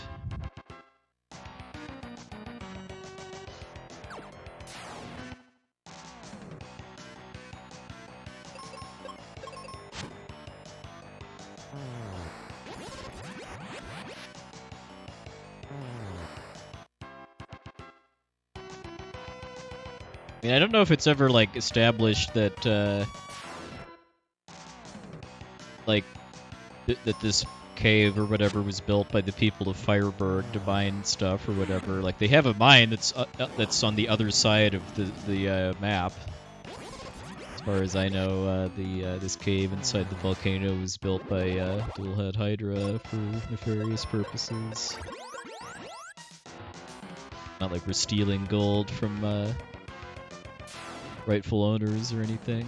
I mean, I don't know if it's ever, like, established that, like, that this cave or whatever was built by the people of Fireburg to mine stuff or whatever. Like, they have a mine that's on the other side of the map. As far as I know, this cave inside the volcano was built by Dual-Head Hydra for nefarious purposes. Not like we're stealing gold from rightful owners or anything.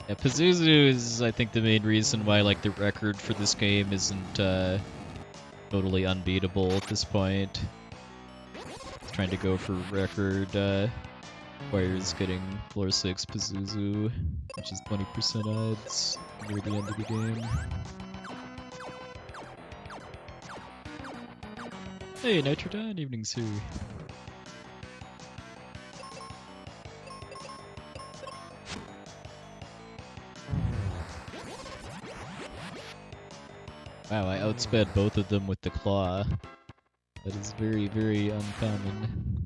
Yeah, Pazuzu is, I think, the main reason why, like, the record for this game isn't totally unbeatable at this point. It's trying to go for record requires getting floor 6 Pazuzu, which is 20% odds near the end of the game. Hey, Nitrodon, evening, sir. Wow, I outsped both of them with the claw. That is very, very uncommon.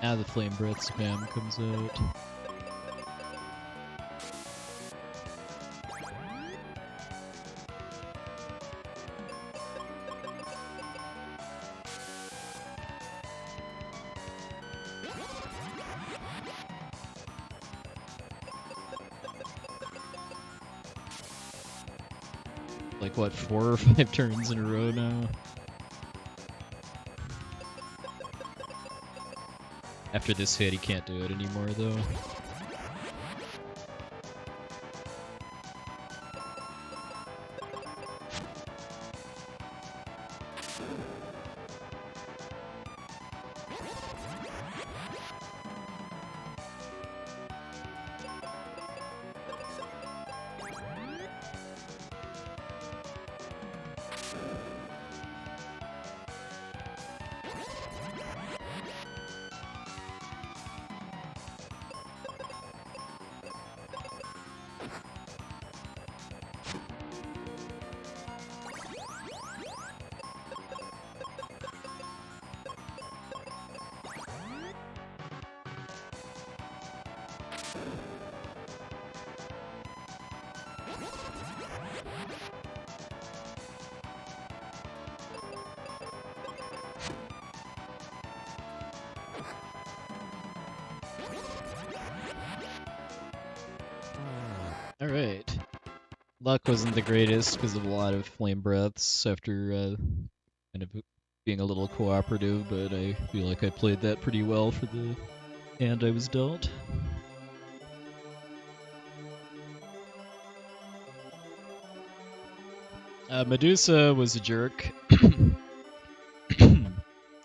Now the Flame Breath spam comes out. Like, what, 4 or 5 turns in a row now? After this hit, he can't do it anymore, though. Alright. Luck wasn't the greatest because of a lot of flame breaths after kind of being a little cooperative, but I feel like I played that pretty well for the hand I was dealt. Medusa was a jerk.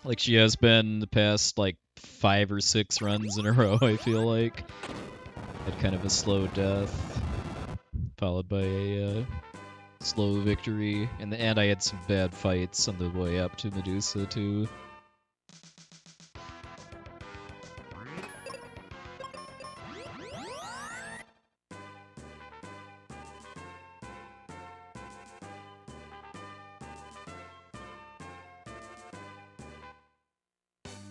Like she has been the past, like, 5 or 6 runs in a row, I feel like. Had kind of a slow death, followed by a slow victory. And I had some bad fights on the way up to Medusa, too.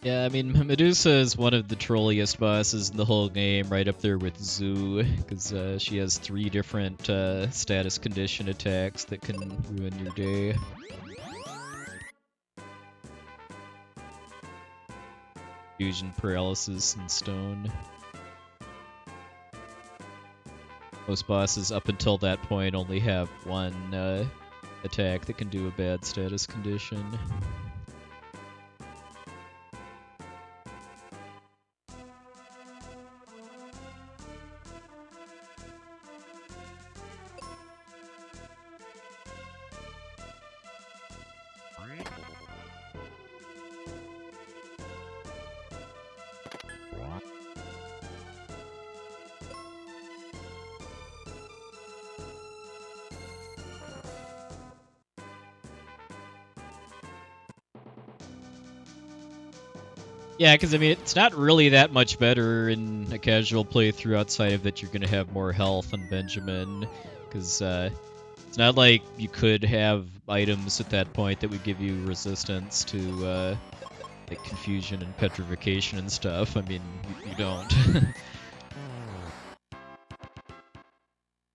Yeah, I mean, Medusa is one of the trolliest bosses in the whole game, right up there with Zoo, because she has 3 different status condition attacks that can ruin your day. Fusion, paralysis, and stone. Most bosses up until that point only have 1 attack that can do a bad status condition. Yeah, because I mean, it's not really that much better in a casual playthrough outside of that you're going to have more health on Benjamin, because it's not like you could have items at that point that would give you resistance to like confusion and petrification and stuff. I mean, you don't.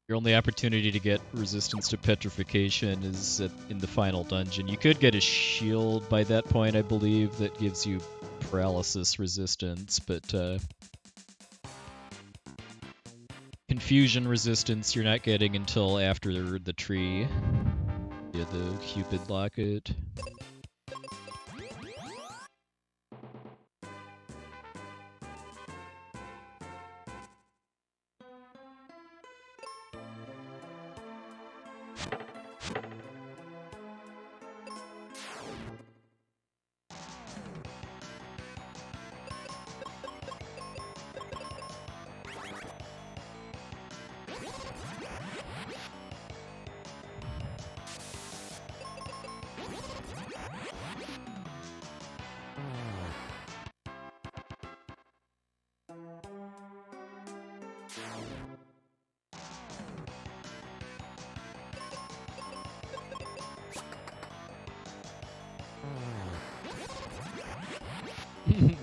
Your only opportunity to get resistance to petrification is in the final dungeon. You could get a shield by that point, I believe, that gives you paralysis resistance, but confusion resistance you're not getting until after the tree. Yeah, the Cupid locket.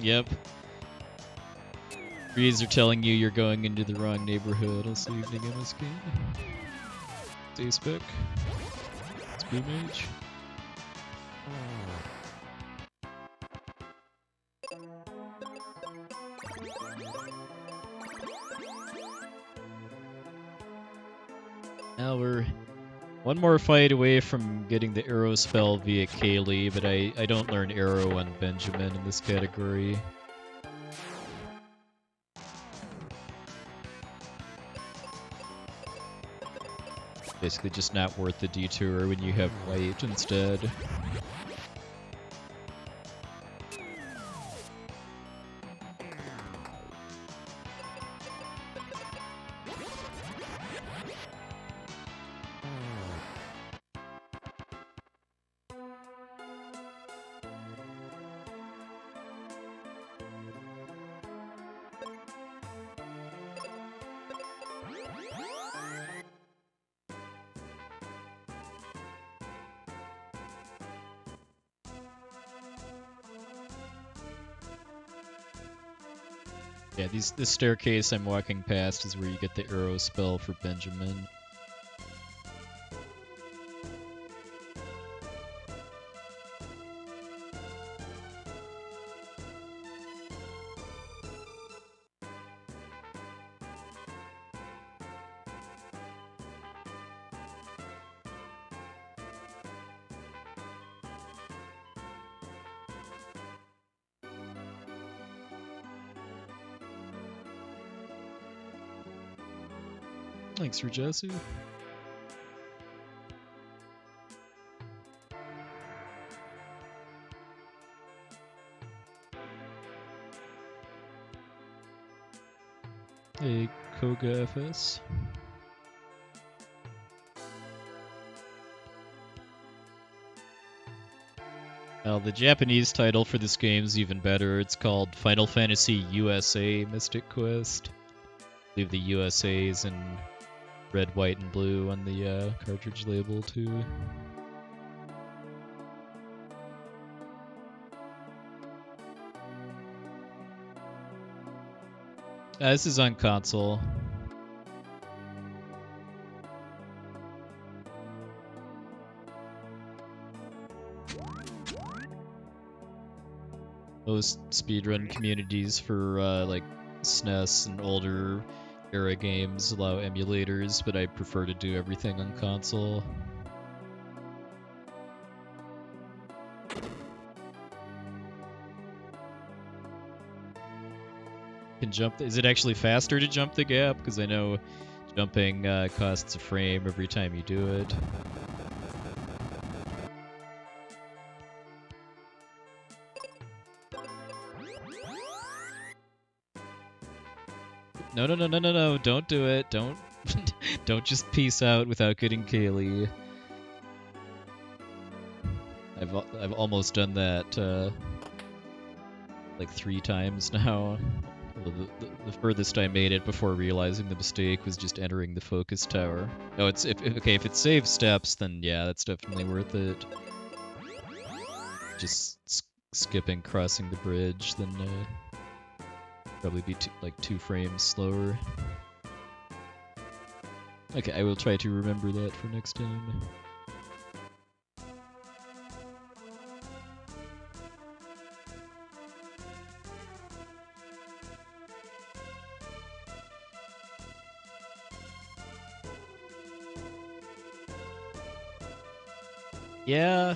Yep. Trees are telling you you're going into the wrong neighborhood. Also, evening MSK. Stay spec. It's Blue Mage. Now we're one more fight away from getting the arrow spell via Kaylee, but I don't learn arrow on Benjamin in this category. Basically just not worth the detour when you have white instead. Yeah, this staircase I'm walking past is where you get the arrow spell for Benjamin. Thanks, Rajasu. Hey, Koga FS. Well, the Japanese title for this game is even better. It's called Final Fantasy USA Mystic Quest. I believe the USA is in red, white, and blue on the cartridge label, too. This is on console. Most speedrun communities for like SNES and older era games allow emulators, but I prefer to do everything on console. Can jump. Is it actually faster to jump the gap? Because I know jumping costs a frame every time you do it. No, don't do it. Don't don't just peace out without getting Kaylee. I've almost done that like 3 times now. The furthest I made it before realizing the mistake was just entering the focus tower. No, it's if it saves steps, then yeah, that's definitely worth it. Just skipping crossing the bridge, then probably be like 2 frames slower. Okay, I will try to remember that for next time. Yeah.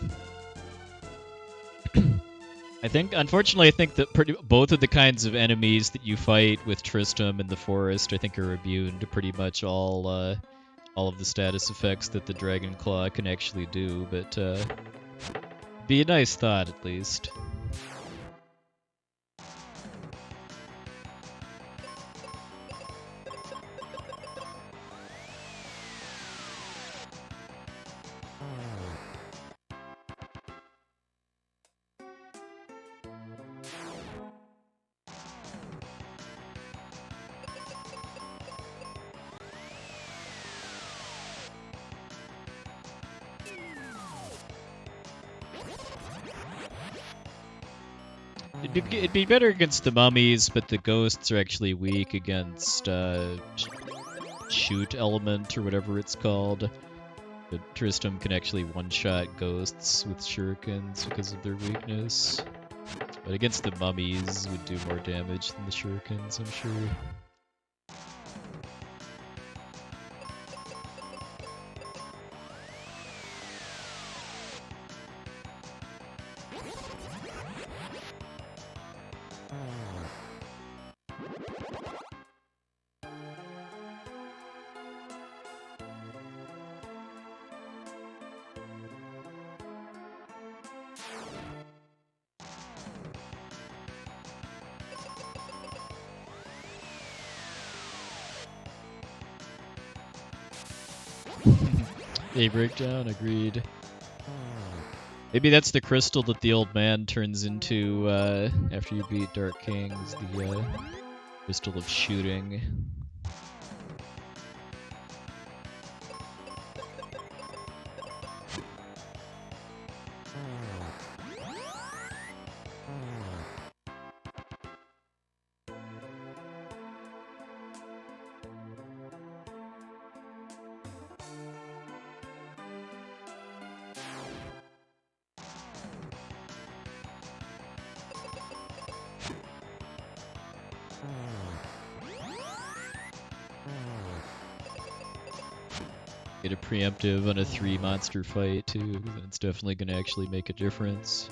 Unfortunately, I think that both of the kinds of enemies that you fight with Tristram in the forest, I think, are immune to pretty much all of the status effects that the Dragon Claw can actually do, but be a nice thought at least. It'd be better against the mummies, but the ghosts are actually weak against shoot element or whatever it's called. But Tristram can actually one-shot ghosts with shurikens because of their weakness. But against the mummies, would do more damage than the shurikens, I'm sure. A breakdown, agreed. Maybe that's the crystal that the old man turns into after you beat Dark King, is the crystal of shooting. Get a preemptive on a 3 monster fight too. It's definitely going to actually make a difference.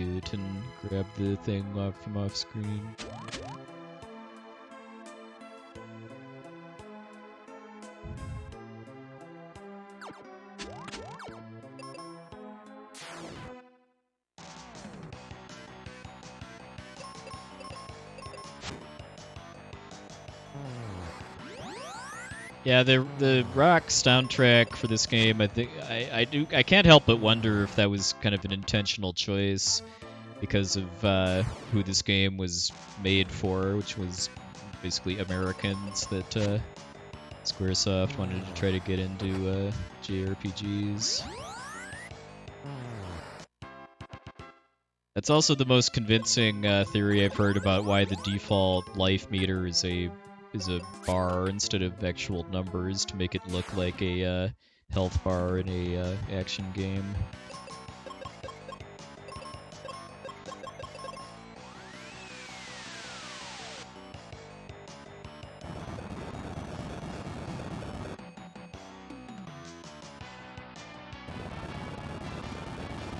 cute and grab the thing from off screen. Yeah, the rock soundtrack for this game, I think I can't help but wonder if that was kind of an intentional choice because of who this game was made for, which was basically Americans that Squaresoft wanted to try to get into JRPGs. That's also the most convincing theory I've heard about why the default life meter is a bar instead of actual numbers to make it look like a health bar in a action game.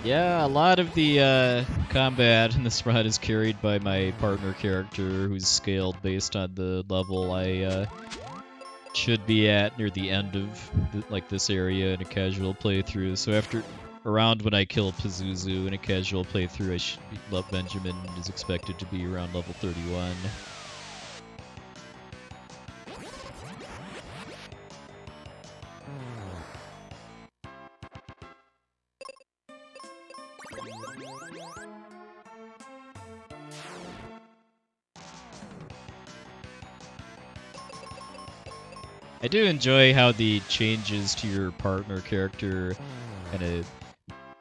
Yeah, a lot of the combat in this run is carried by my partner character, who's scaled based on the level I should be at near the end of this area in a casual playthrough. So after around when I kill Pazuzu in a casual playthrough, Benjamin is expected to be around level 31. I do enjoy how the changes to your partner character kind of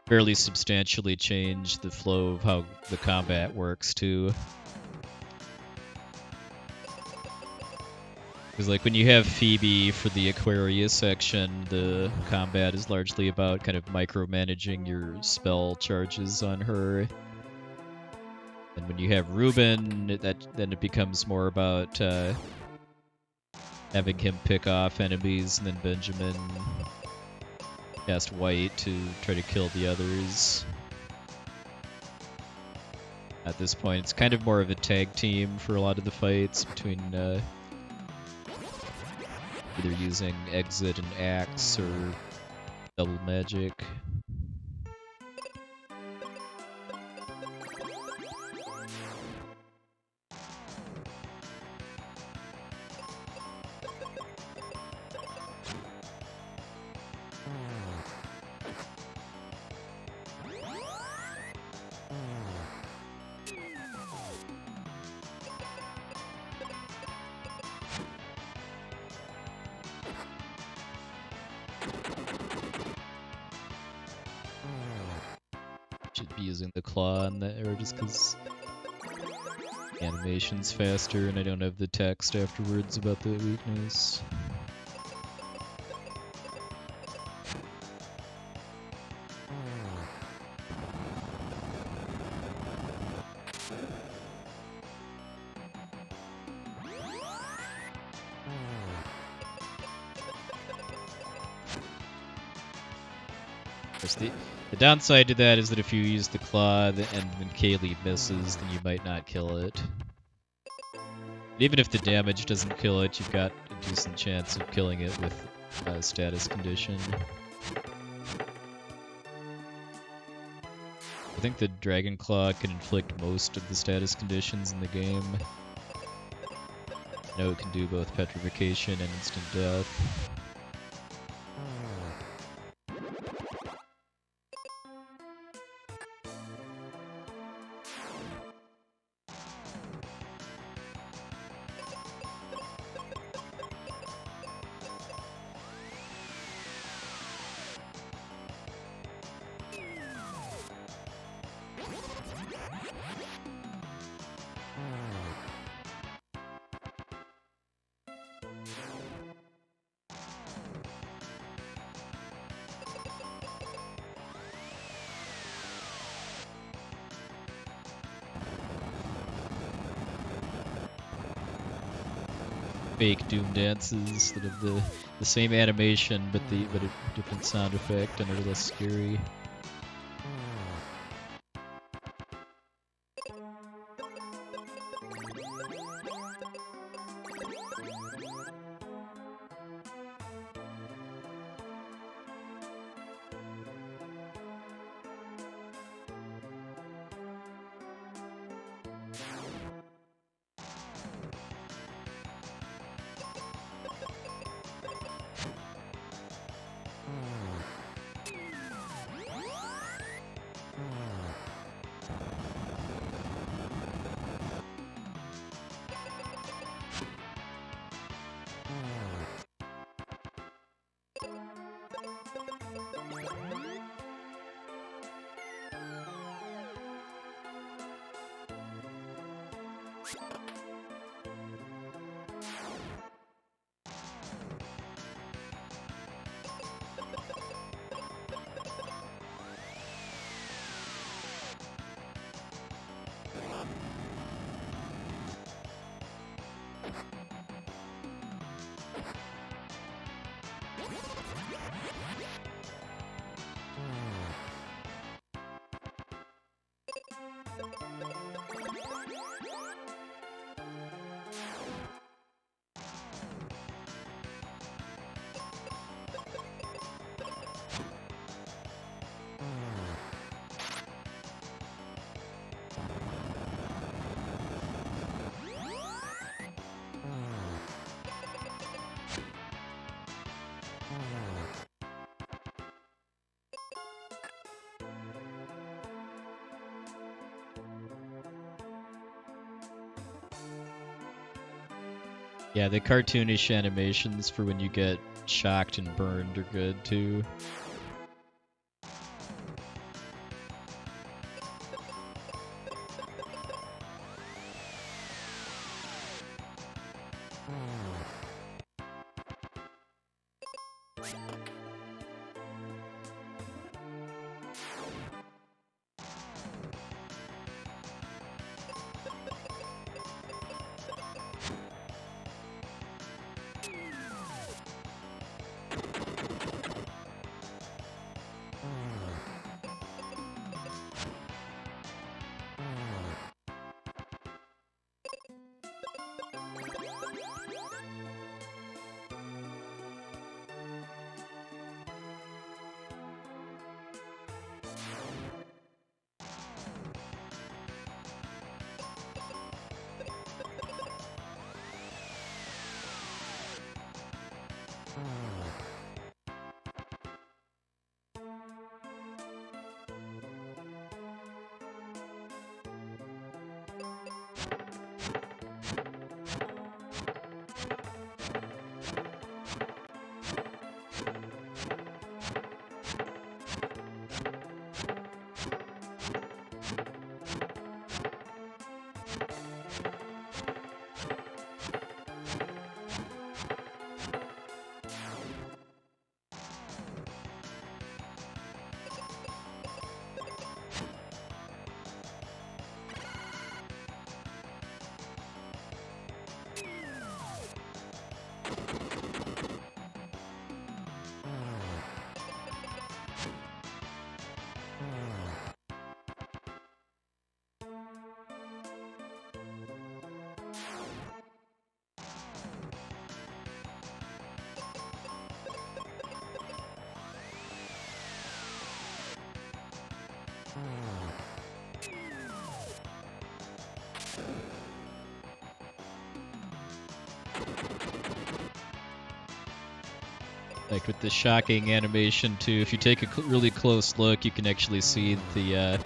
fairly substantially change the flow of how the combat works, too. Because, like, when you have Phoebe for the Aquarius section, the combat is largely about kind of micromanaging your spell charges on her. And when you have Ruben, then it becomes more about having him pick off enemies, and then Benjamin cast White to try to kill the others. At this point, it's kind of more of a tag team for a lot of the fights between either using Exit and Axe or Double Magic. Should be using the claw on that arrow just because animation's faster and I don't have the text afterwards about the weakness. The downside to that is that if you use the claw and when Kaylee misses, then you might not kill it. But even if the damage doesn't kill it, you've got a decent chance of killing it with a status condition. I think the Dragon Claw can inflict most of the status conditions in the game. I know it can do both petrification and instant death. Fake Doom dances that have the same animation but a different sound effect and are less scary. Yeah, the cartoonish animations for when you get shocked and burned are good too. Like with the shocking animation too, if you take a really close look, you can actually see the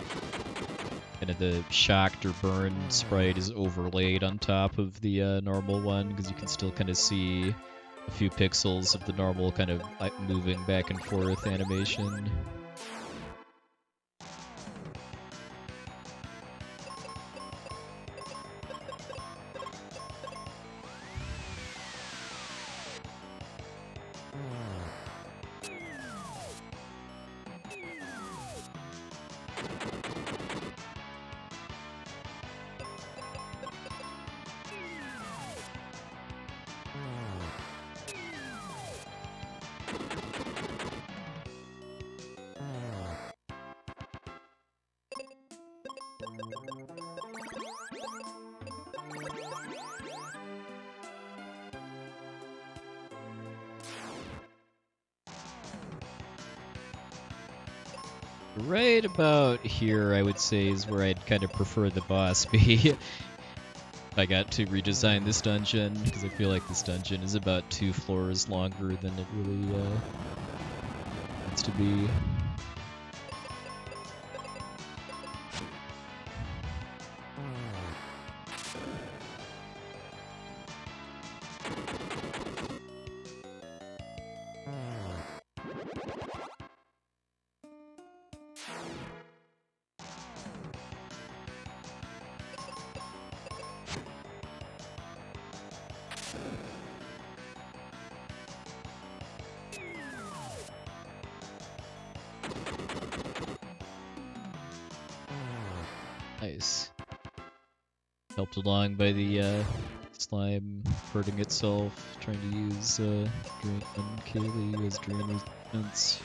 kind of the shocked or burned sprite is overlaid on top of the normal one, because you can still kind of see a few pixels of the normal kind of like moving back and forth animation. Right about here, I would say, is where I'd I'd kind of prefer the boss be if I got to redesign this dungeon, because I feel like this dungeon is about 2 floors longer than it really needs to be. Nice. Helped along by the slime hurting itself, trying to use Drain and Kaylee as drain resistance.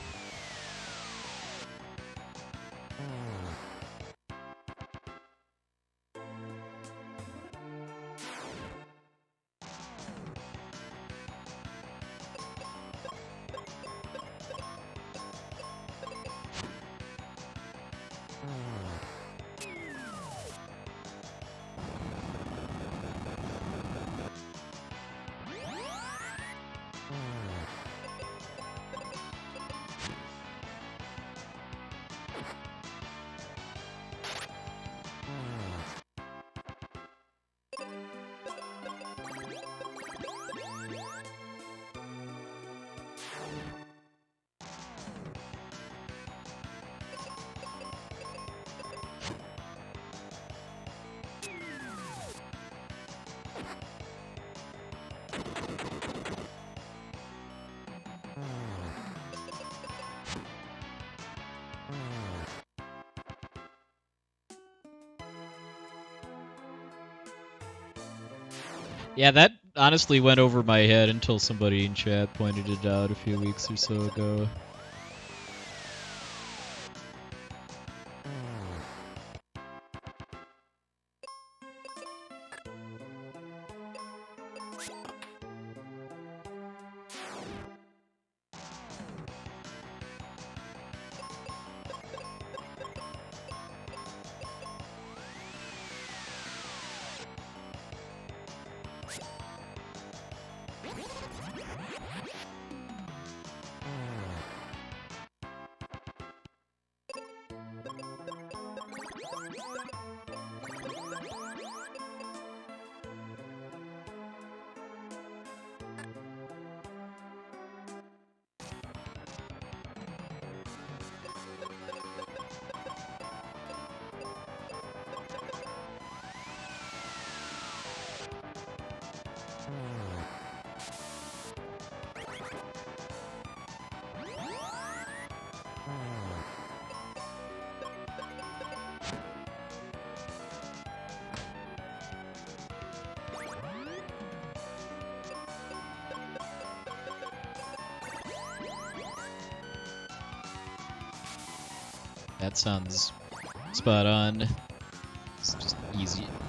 Yeah, that honestly went over my head until somebody in chat pointed it out a few weeks or so ago. That sounds spot on. It's just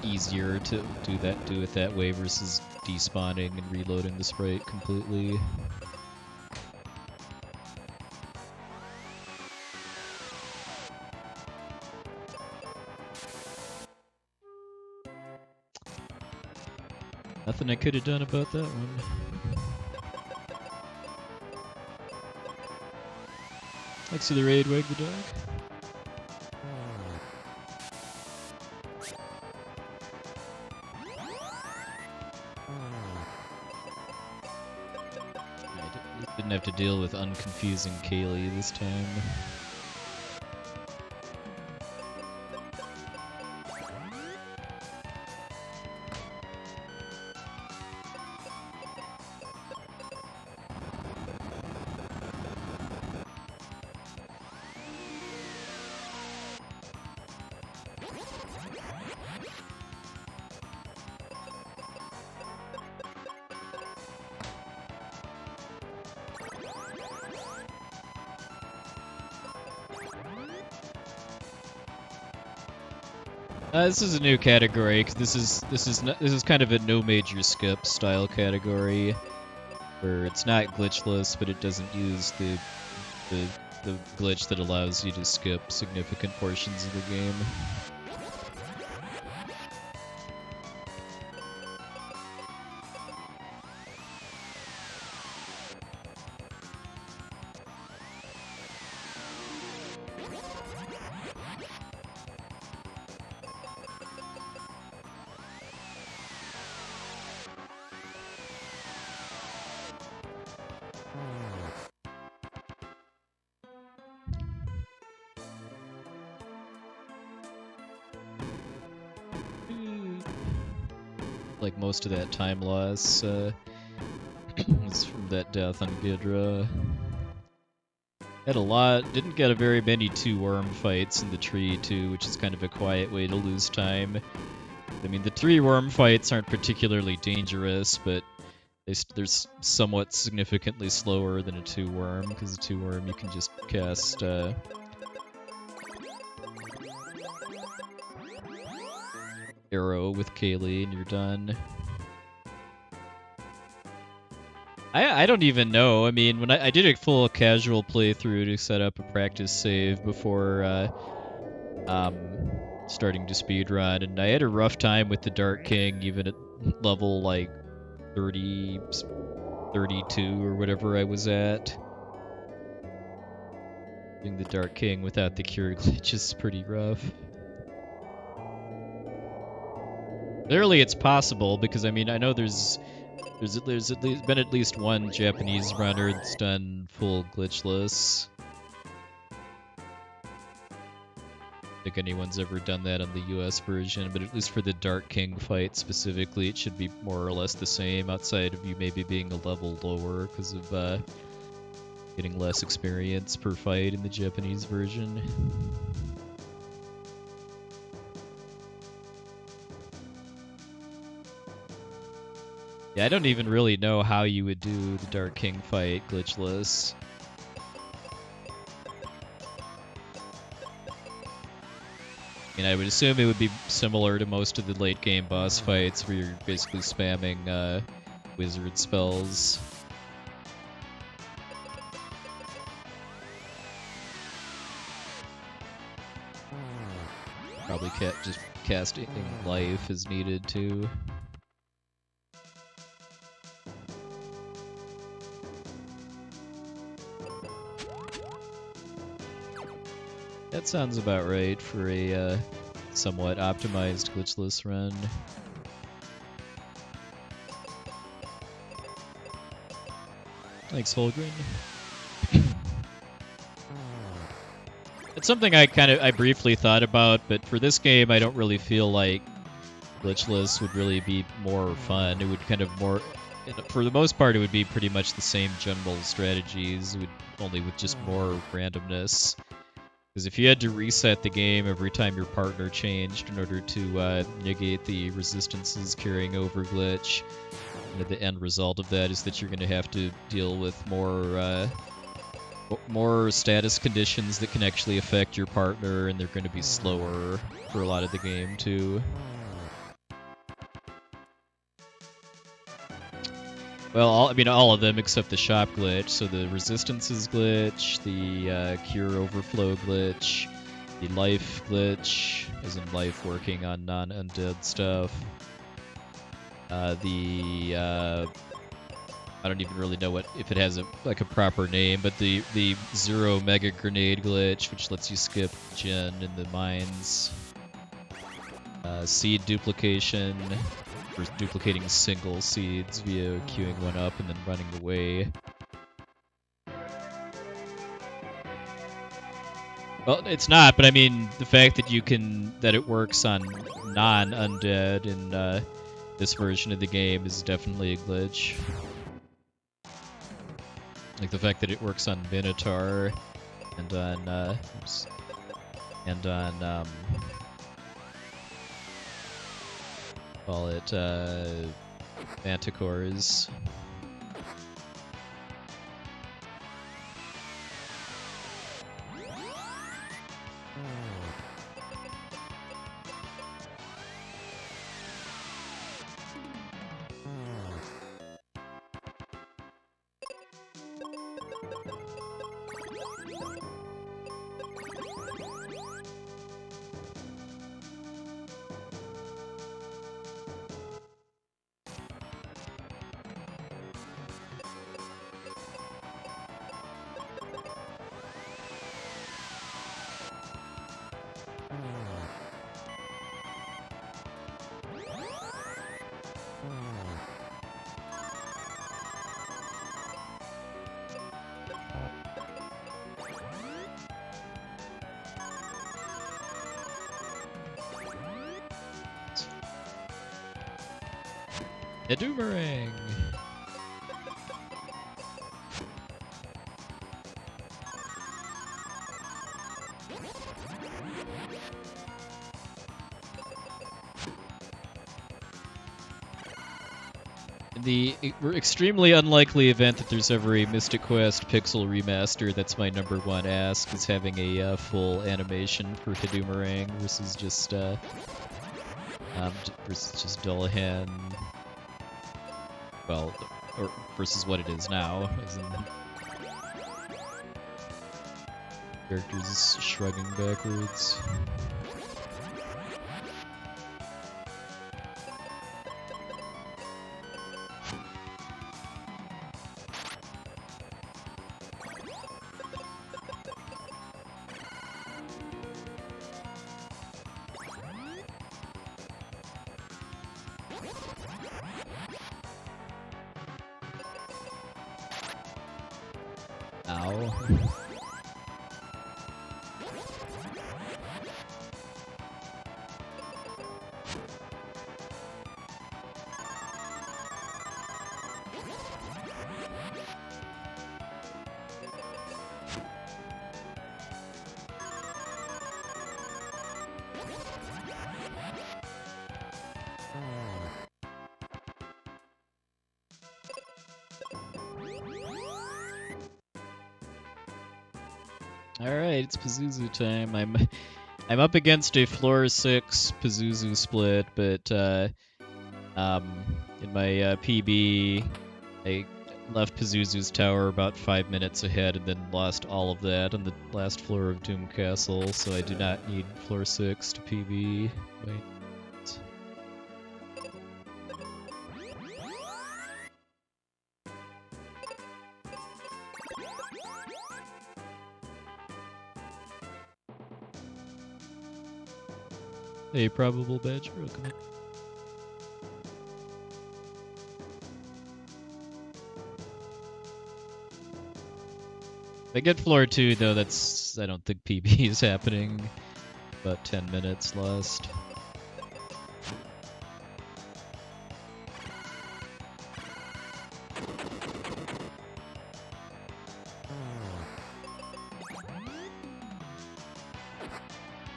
easier to do it that way versus despawning and reloading the sprite completely. Nothing I could have done about that one. Thanks for the raid, Wag the Dog. Didn't have to deal with unconfusing Kaylee this time. This is a new category. 'Cause this is kind of a no major skip style category, where it's not glitchless, but it doesn't use the glitch that allows you to skip significant portions of the game. Like most of that time loss is from that death on Gidrah. Had a lot, didn't get a very many 2 worm fights in the tree too, which is kind of a quiet way to lose time. I mean, the 3 worm fights aren't particularly dangerous, but they're somewhat significantly slower than a 2 worm, because a 2 worm you can just cast arrow with Kaylee and you're done. I don't even know. I mean, when I did a full casual playthrough to set up a practice save before starting to speedrun, and I had a rough time with the Dark King, even at level like 30, 32 or whatever I was at. Doing the Dark King without the cure glitch is pretty rough. Clearly it's possible, because I mean, I know there's been at least one Japanese runner that's done full glitchless. I think anyone's ever done that on the US version, but at least for the Dark King fight specifically, it should be more or less the same, outside of you maybe being a level lower because of getting less experience per fight in the Japanese version. Yeah, I don't even really know how you would do the Dark King fight glitchless. I mean, I would assume it would be similar to most of the late game boss fights, where you're basically spamming wizard spells. Probably just casting life is needed too. That sounds about right for a somewhat optimized glitchless run. Thanks, Holgren. It's something I briefly thought about, but for this game I don't really feel like glitchless would really be more fun. It would kind of more, for the most part, it would be pretty much the same general strategies, only with just more randomness. Because if you had to reset the game every time your partner changed in order to negate the resistances carrying over glitch, the end result of that is that you're going to have to deal with more status conditions that can actually affect your partner, and they're going to be slower for a lot of the game too. Well, all of them except the shop glitch. So the resistances glitch, the cure overflow glitch, the life glitch, as in life working on non-undead stuff. I don't even really know if it has a proper name, but the zero mega grenade glitch, which lets you skip gen in the mines. Seed duplication, for duplicating single seeds via queuing one up and then running away. Well, it's not, but I mean, the fact that it works on non-undead in this version of the game is definitely a glitch. Like the fact that it works on Minotaur and on call it manticores. A Doomerang! In the extremely unlikely event that there's ever a Mystic Quest Pixel remaster, that's my #1 ask, is having a full animation for Hadoomerang versus just Dullahan. Well, or versus what it is now, as in characters shrugging backwards. Ow. Alright, it's Pazuzu time. I'm up against a floor 6 Pazuzu split, but in my PB, I left Pazuzu's tower about 5 minutes ahead and then lost all of that on the last floor of Doom Castle, so I do not need floor 6 to PB. Wait. Hey, probable badge, welcome in. If I get floor 2, though, that's... I don't think PB is happening. About 10 minutes lost.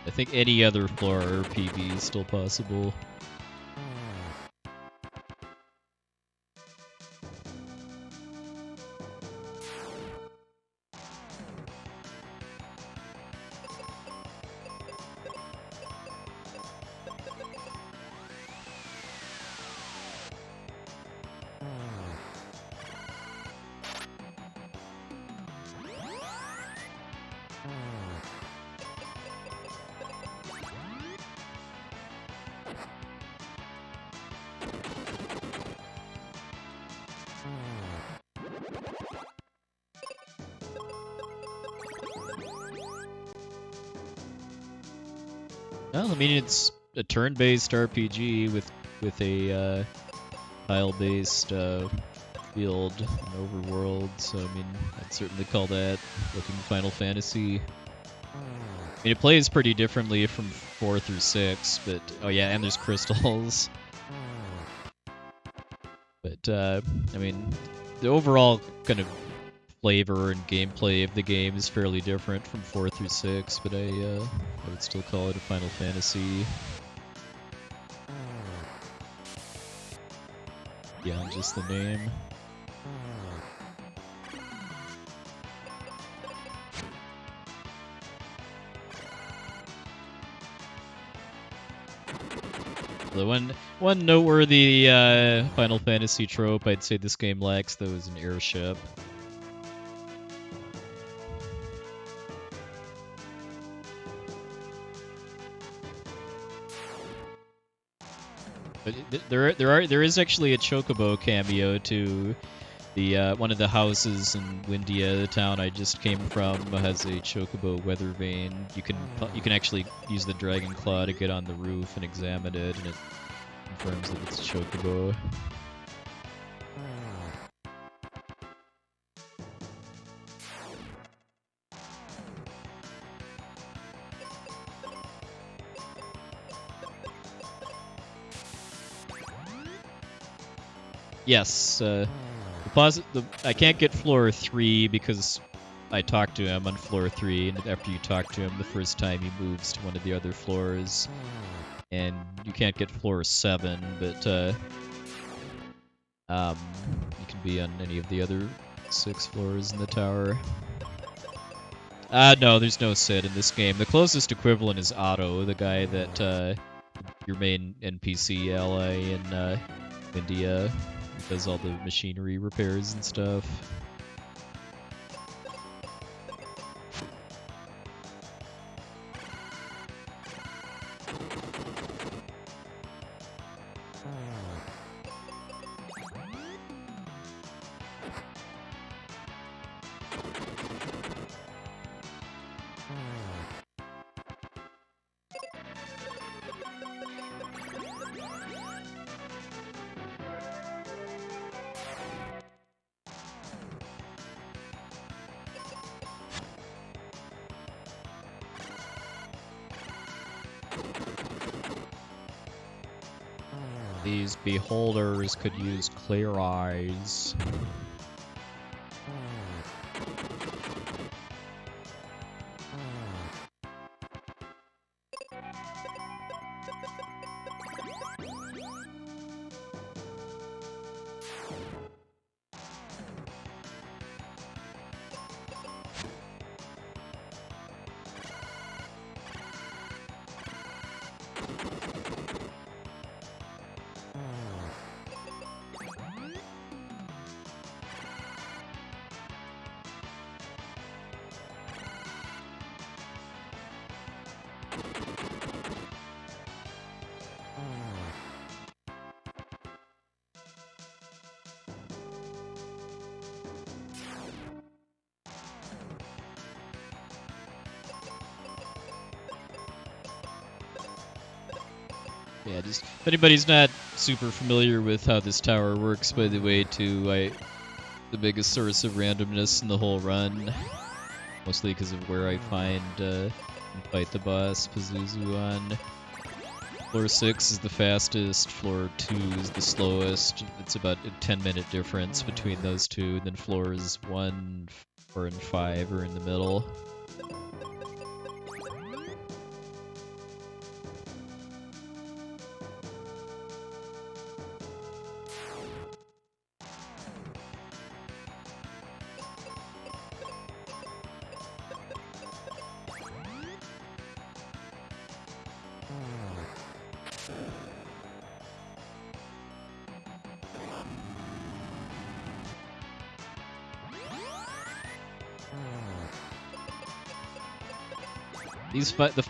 I think any other floor or PB is still possible. Well, I mean, it's a turn-based RPG with a tile-based field and overworld, so I mean, I'd certainly call that looking Final Fantasy. I mean, it plays pretty differently from 4 through 6, but oh yeah, and there's crystals. But I mean, the overall kind of flavor and gameplay of the game is fairly different from 4 through 6, but I would still call it a Final Fantasy beyond just the name. The one noteworthy Final Fantasy trope I'd say this game lacks, though, is an airship. But there is actually a Chocobo cameo to the one of the houses in Windia, the town I just came from, has a Chocobo weather vane. You can actually use the Dragon Claw to get on the roof and examine it, and it confirms that it's a Chocobo. Yes, I can't get floor 3 because I talked to him on floor 3, and after you talk to him the first time, he moves to one of the other floors. And you can't get floor 7, but you can be on any of the other 6 floors in the tower. No, there's no Sid in this game. The closest equivalent is Otto, the guy that your main NPC ally in India, does all the machinery repairs and stuff. These beholders could use clear eyes. Yeah, just if anybody's not super familiar with how this tower works, by the way, too, the biggest source of randomness in the whole run, mostly because of where I find and fight the boss Pazuzu on. Floor 6 is the fastest, floor 2 is the slowest. It's about a 10-minute difference between those two, and then floors 1, 4, and 5 are in the middle.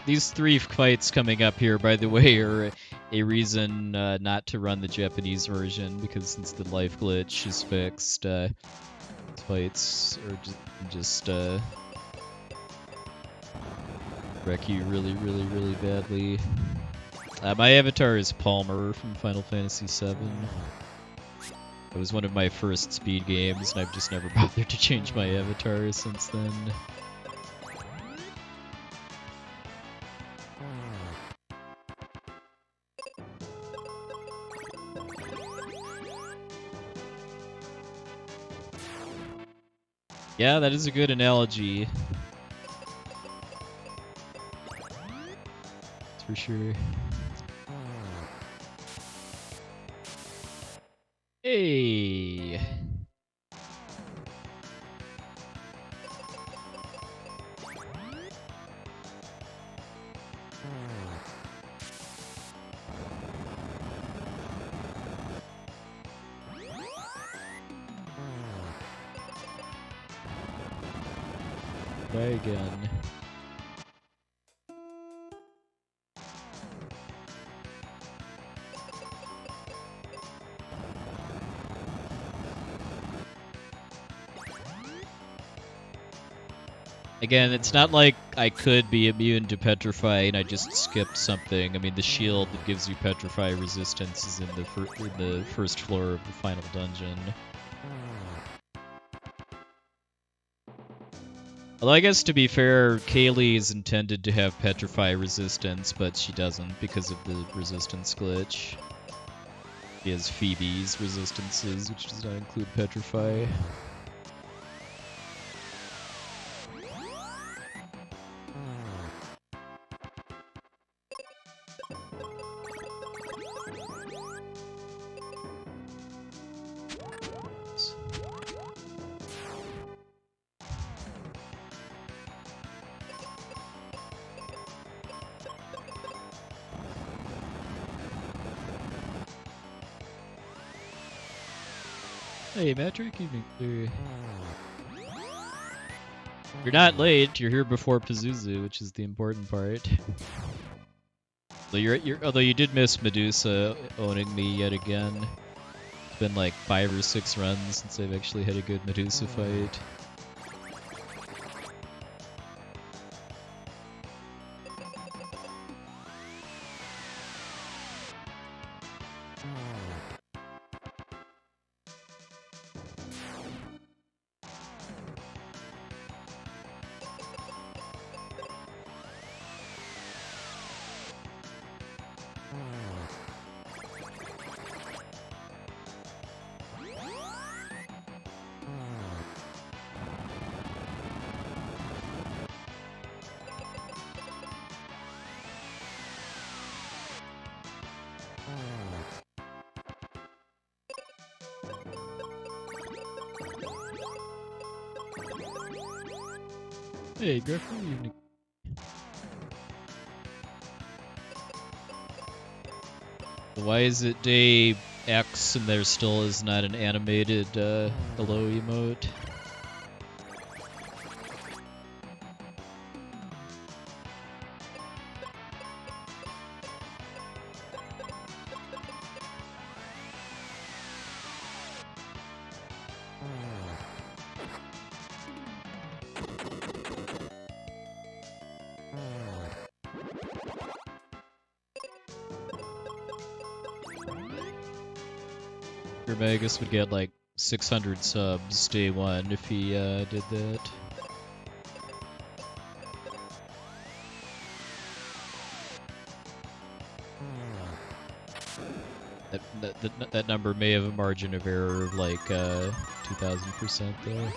These 3 fights coming up here, by the way, are a reason not to run the Japanese version, because since the life glitch is fixed, these fights are just wreck you really, really, really badly. My avatar is Palmer from Final Fantasy VII. It was one of my first speed games, and I've just never bothered to change my avatar since then. Yeah, that is a good analogy. That's for sure. Hey! Try again. Again, it's not like I could be immune to Petrify and I just skipped something. I mean, the shield that gives you Petrify resistance is in the first floor of the final dungeon. Although I guess to be fair, Kaylee is intended to have Petrify resistance, but she doesn't because of the resistance glitch. He has Phoebe's resistances, which does not include Petrify. Hey, Patrick, evening. You're not late. You're here before Pazuzu, which is the important part. Although you did miss Medusa owning me yet again. It's been like 5 or 6 runs since I've actually had a good Medusa fight. Hey, Griffin, evening. Why is it day X and there still is not an animated hello emote? Magus would get like 600 subs day 1 if he did that. That number may have a margin of error of like 2,000% though.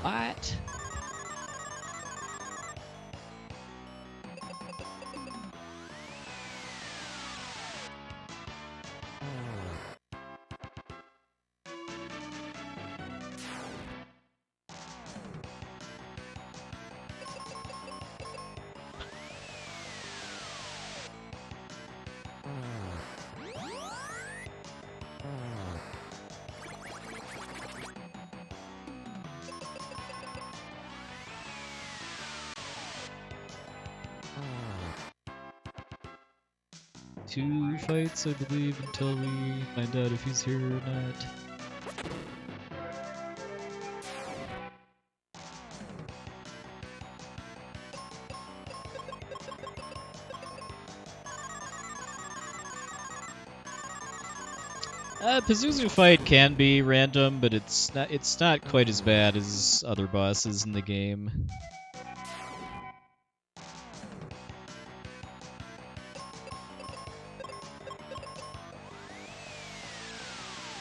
What? Two fights, I believe, until we find out if he's here or not. Pazuzu fight can be random, but it's not quite as bad as other bosses in the game.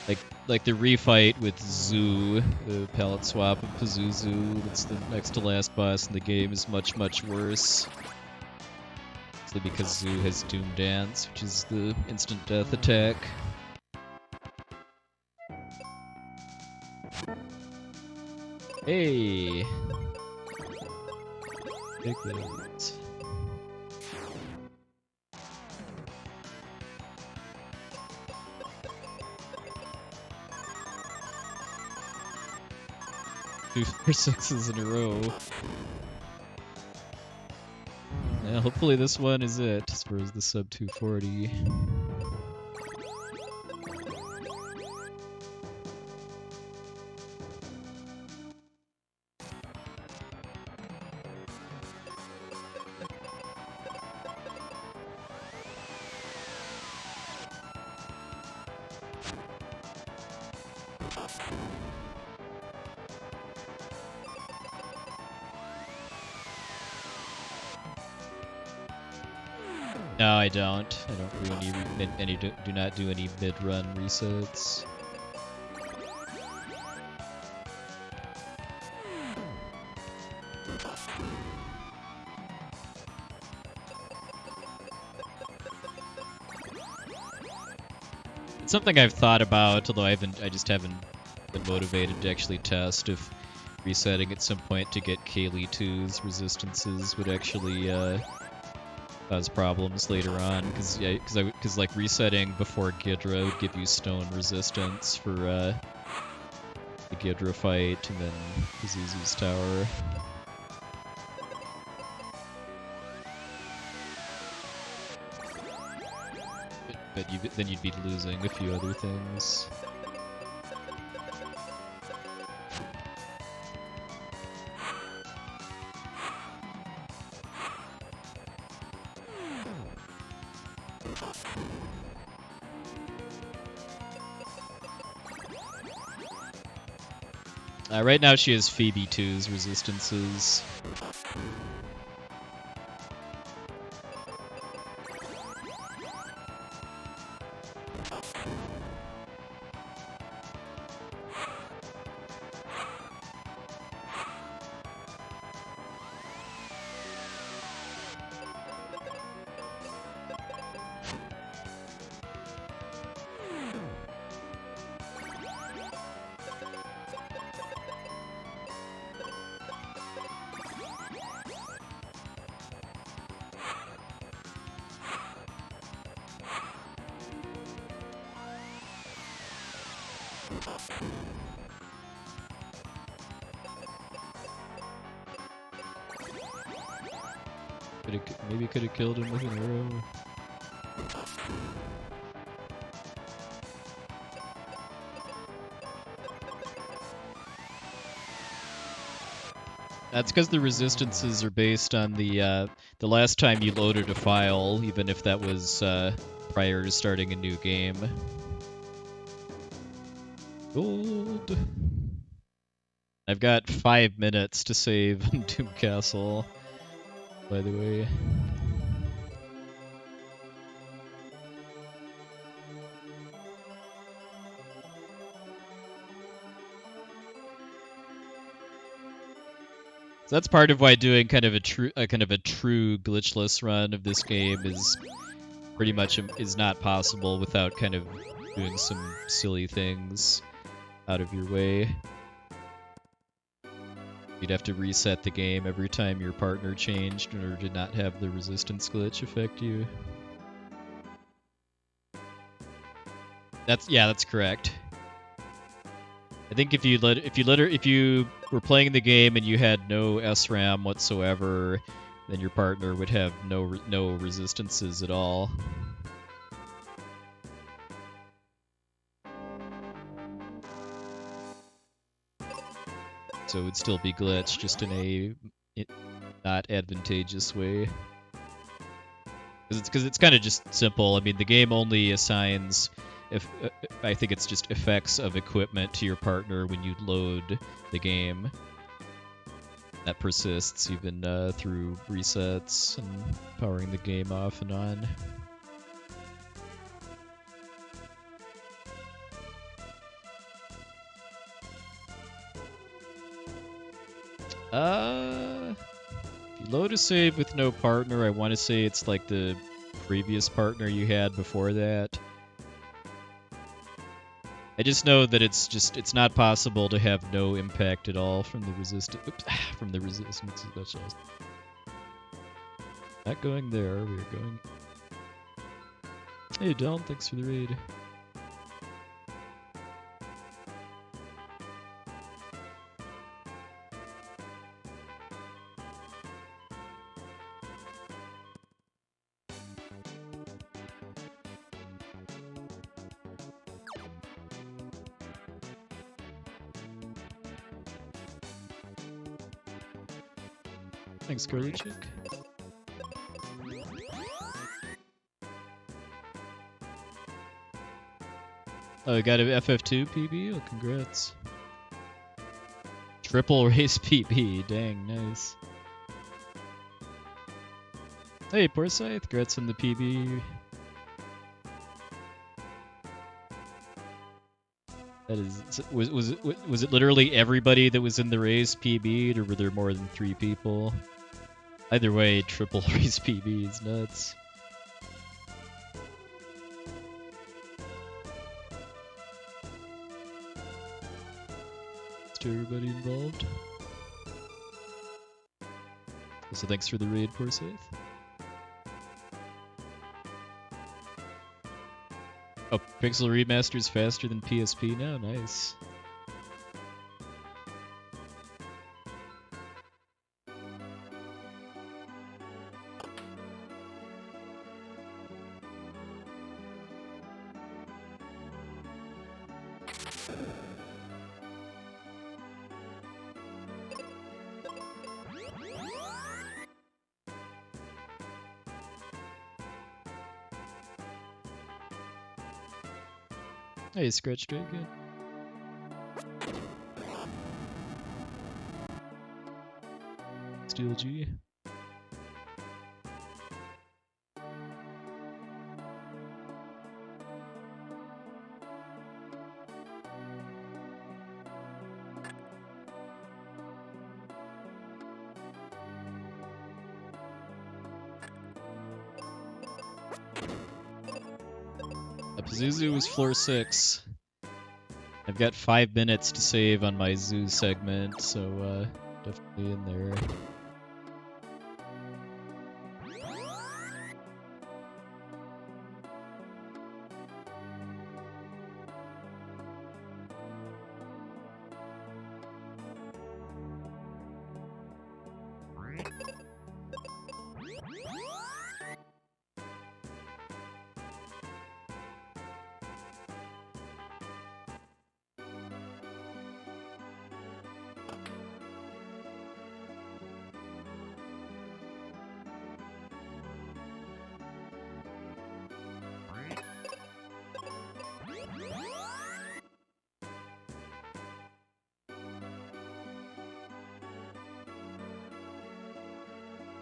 Like, like the refight with Zoo, the palette swap of Pazuzu, that's the next to last boss in the game, is much, much worse. Mostly because Zoo has Doom Dance, which is the instant death attack. Hey! Take that. Two 4-6s in a row. Yeah, hopefully this one is it, as far as the sub 240. No, I don't. I don't do any do not do any mid-run resets. It's something I've thought about, although I just haven't been motivated to actually test if resetting at some point to get Kaylee 2's resistances would actually cause problems later on, because like resetting before Gidrah would give you stone resistance for the Gidrah fight and then Pazuzu's tower. But then you'd be losing a few other things. Right now she has Phoebe 2's resistances. Maybe could have killed him with an arrow. That's because the resistances are based on the last time you loaded a file, even if that was prior to starting a new game. Gold. I've got 5 minutes to save Doom Castle, by the way. So that's part of why doing kind of a true glitchless run of this game is pretty much is not possible without kind of doing some silly things out of your way. You'd have to reset the game every time your partner changed in order to not have the resistance glitch affect you. That's correct. I think if you were playing the game and you had no SRAM whatsoever, then your partner would have no resistances at all. So it would still be glitched, just in a not advantageous way. Because it's kind of just simple. I mean, the game only assigns, I think it's just effects of equipment to your partner when you load the game. That persists even through resets and powering the game off and on. If you load a save with no partner, I want to say it's like the previous partner you had before that. I just know that it's not possible to have no impact at all from the resistance. Oops, from the resistance specials. Not going there. We are going. Hey, Dylan, thanks for the raid. Thanks, Curly Chick. Oh, you got an FF2 PB? Oh, congrats. Triple race PB. Dang, nice. Hey, Porsyth, congrats on the PB. That is, was it literally everybody that was in the race PB'd, or were there more than 3 people? Either way, triple race PB is nuts. To everybody involved. Also, thanks for the raid, Porsyth. Oh, Pixel Remaster is faster than PSP now? Nice. Hey, Scratch Dragon. Steel G. Pazuzu was floor 6. I've got 5 minutes to save on my zoo segment, so definitely in there.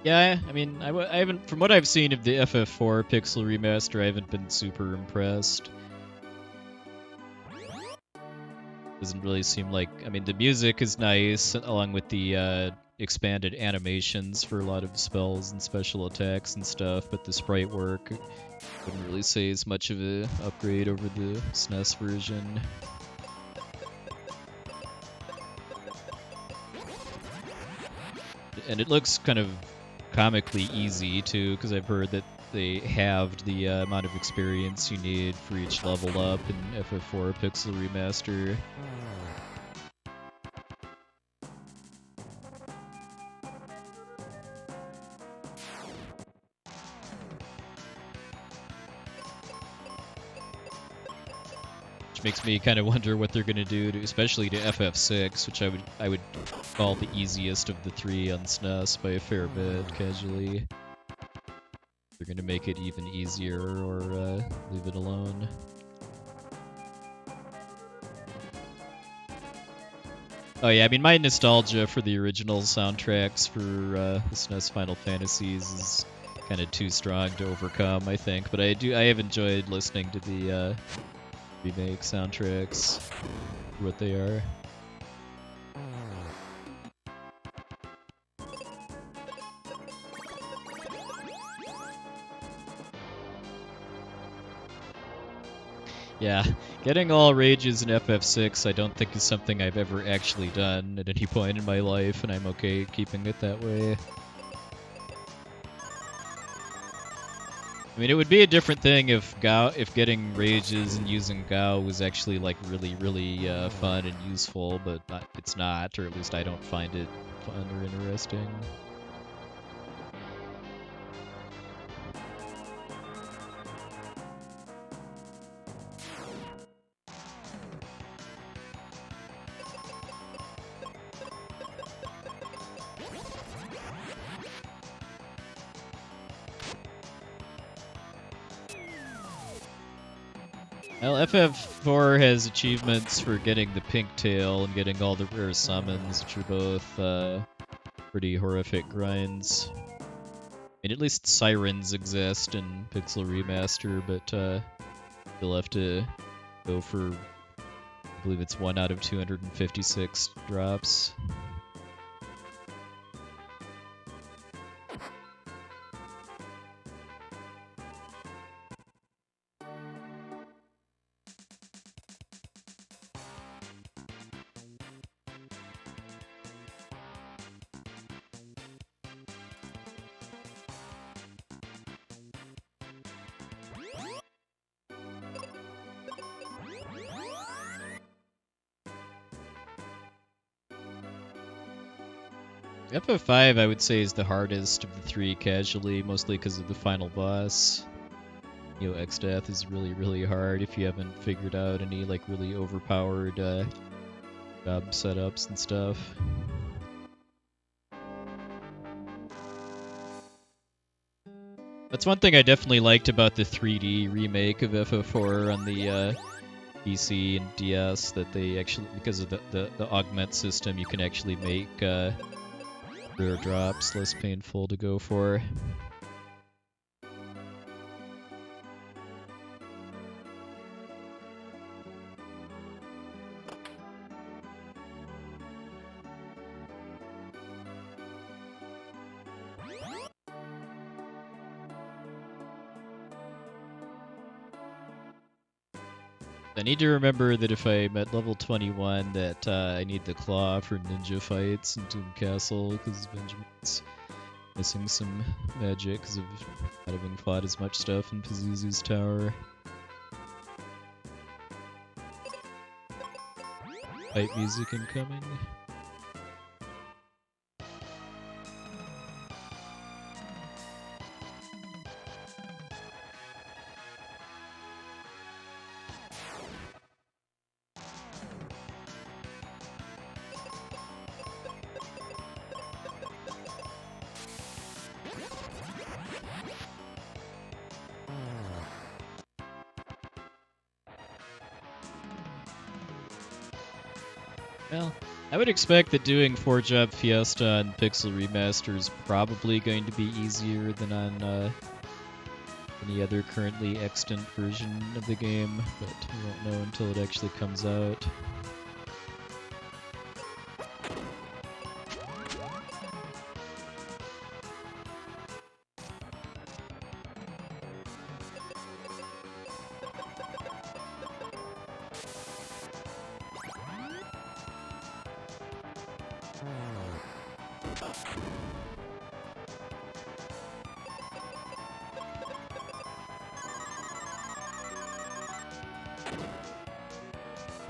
Yeah, I mean, I haven't, from what I've seen of the FF4 Pixel Remaster, I haven't been super impressed. Doesn't really seem like, I mean, the music is nice, along with the expanded animations for a lot of spells and special attacks and stuff, but the sprite work, wouldn't really say is much of an upgrade over the SNES version. And it looks kind of comically easy too, because I've heard that they halved the amount of experience you need for each level up in FF4 Pixel Remaster. Which makes me kind of wonder what they're going to do, especially to FF6, which I would call the easiest of the 3 on SNES by a fair bit, casually. They're going to make it even easier, or leave it alone. Oh yeah, I mean, my nostalgia for the original soundtracks for the SNES Final Fantasies is kind of too strong to overcome, I think. But I have enjoyed listening to the remake soundtracks for what they are. Yeah, getting all rages in FF6 I don't think is something I've ever actually done at any point in my life, and I'm okay keeping it that way. I mean, it would be a different thing if getting rages and using Gao was actually like really fun and useful, but it's not, or at least I don't find it fun or interesting. Well, FF4 has achievements for getting the pink tail and getting all the rare summons, which are both pretty horrific grinds. I mean, at least sirens exist in Pixel Remaster, but you'll have to go for, I believe it's 1 out of 256 drops. FF5 I would say is the hardest of the three casually, mostly because of the final boss. You know, X-Death is really hard if you haven't figured out any like really overpowered job setups and stuff. That's one thing I definitely liked about the 3D remake of FF4 on the PC and DS, that they actually, because of the augment system, you can actually make rare drops less painful to go for. I need to remember that if I'm at level 21 that I need the claw for ninja fights in Doom Castle, because Benjamin's missing some magic because of not having fought as much stuff in Pazuzu's tower. Fight music incoming. Well, I would expect that doing 4-Job Fiesta on Pixel Remaster is probably going to be easier than on any other currently extant version of the game, but we won't know until it actually comes out.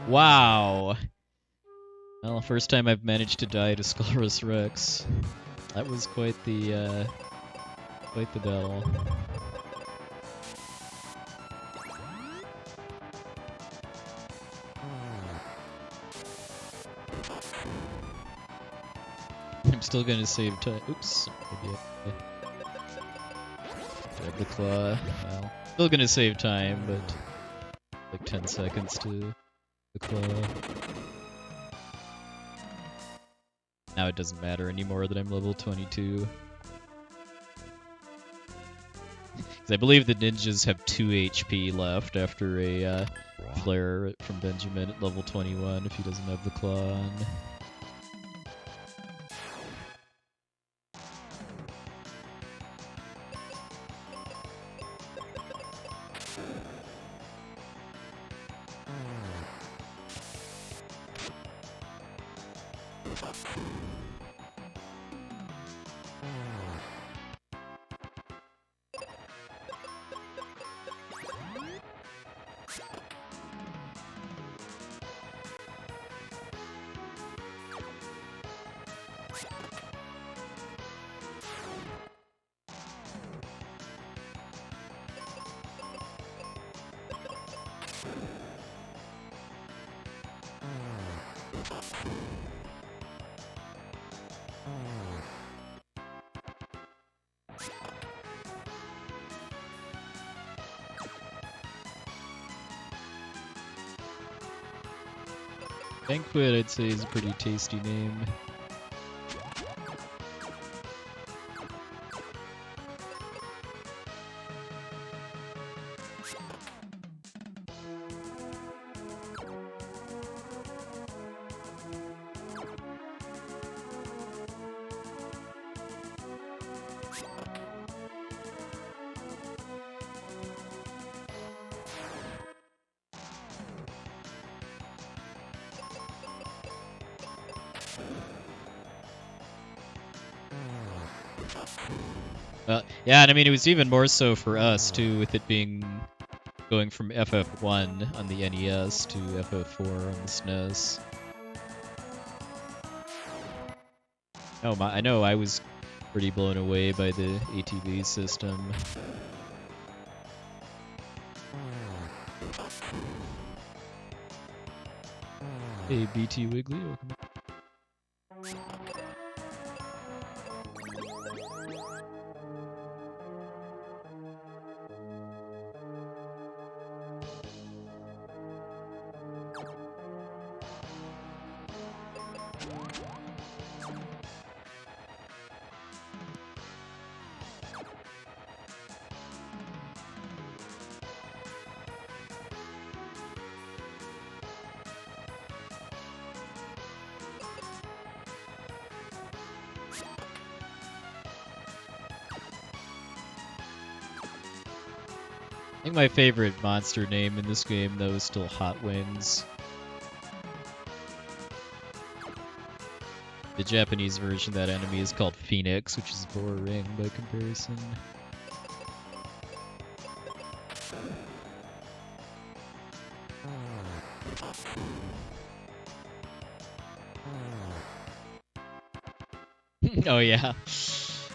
Wow! Well, first time I've managed to die to Skullrus Rex. That was quite the battle. I'm still gonna save time. Oops. Maybe grab the claw. Well, still gonna save time, but like 10 seconds to the claw. Now it doesn't matter anymore that I'm level 22. Because I believe the ninjas have 2 HP left after a flare from Benjamin at level 21 if he doesn't have the claw on. Banquet, I'd say, is a pretty tasty name. Yeah, and I mean, it was even more so for us, too, with it being going from FF1 on the NES to FF4 on the SNES. Oh, I know I was pretty blown away by the ATV system. Hey, BT Wiggly, welcome back. I think my favorite monster name in this game, though, is still Hot Wings. The Japanese version of that enemy is called Phoenix, which is boring by comparison. Oh yeah.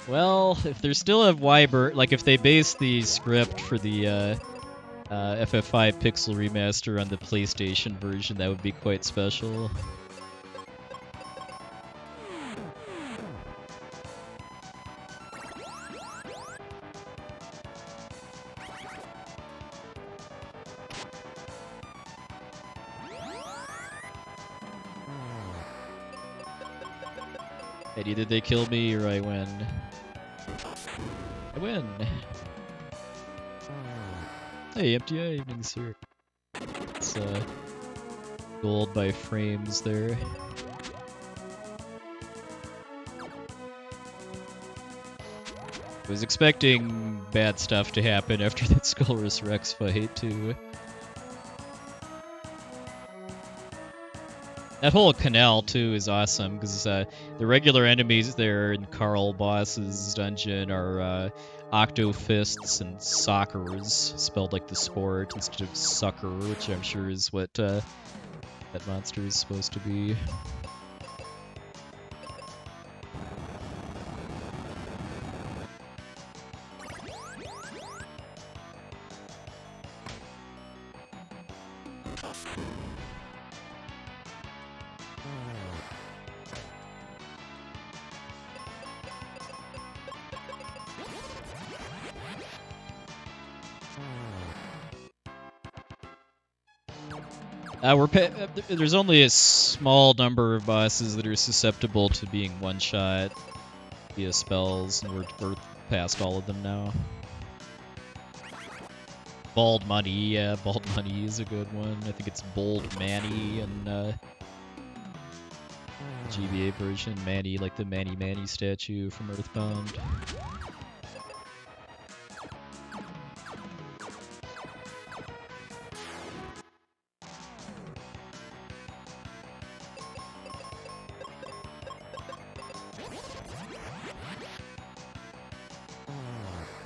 Well, if they still have Wyvern, like if they base the script for the FF5 Pixel Remaster on the PlayStation version, that would be quite special. And either they kill me or I win. I win! Hey, MTI evenings here. It's gold by frames there. I was expecting bad stuff to happen after that Skullrus Rex fight, too. That whole canal, too, is awesome, because the regular enemies there in Carl Boss's dungeon are Octofists and Sockers, spelled like the sport instead of sucker, which I'm sure is what that monster is supposed to be. There's only a small number of bosses that are susceptible to being one-shot via spells, and we're past all of them now. Bald Money, yeah, Bald Money is a good one. I think it's Bold Manny and GBA version. Manny, like the Manny statue from Earthbound.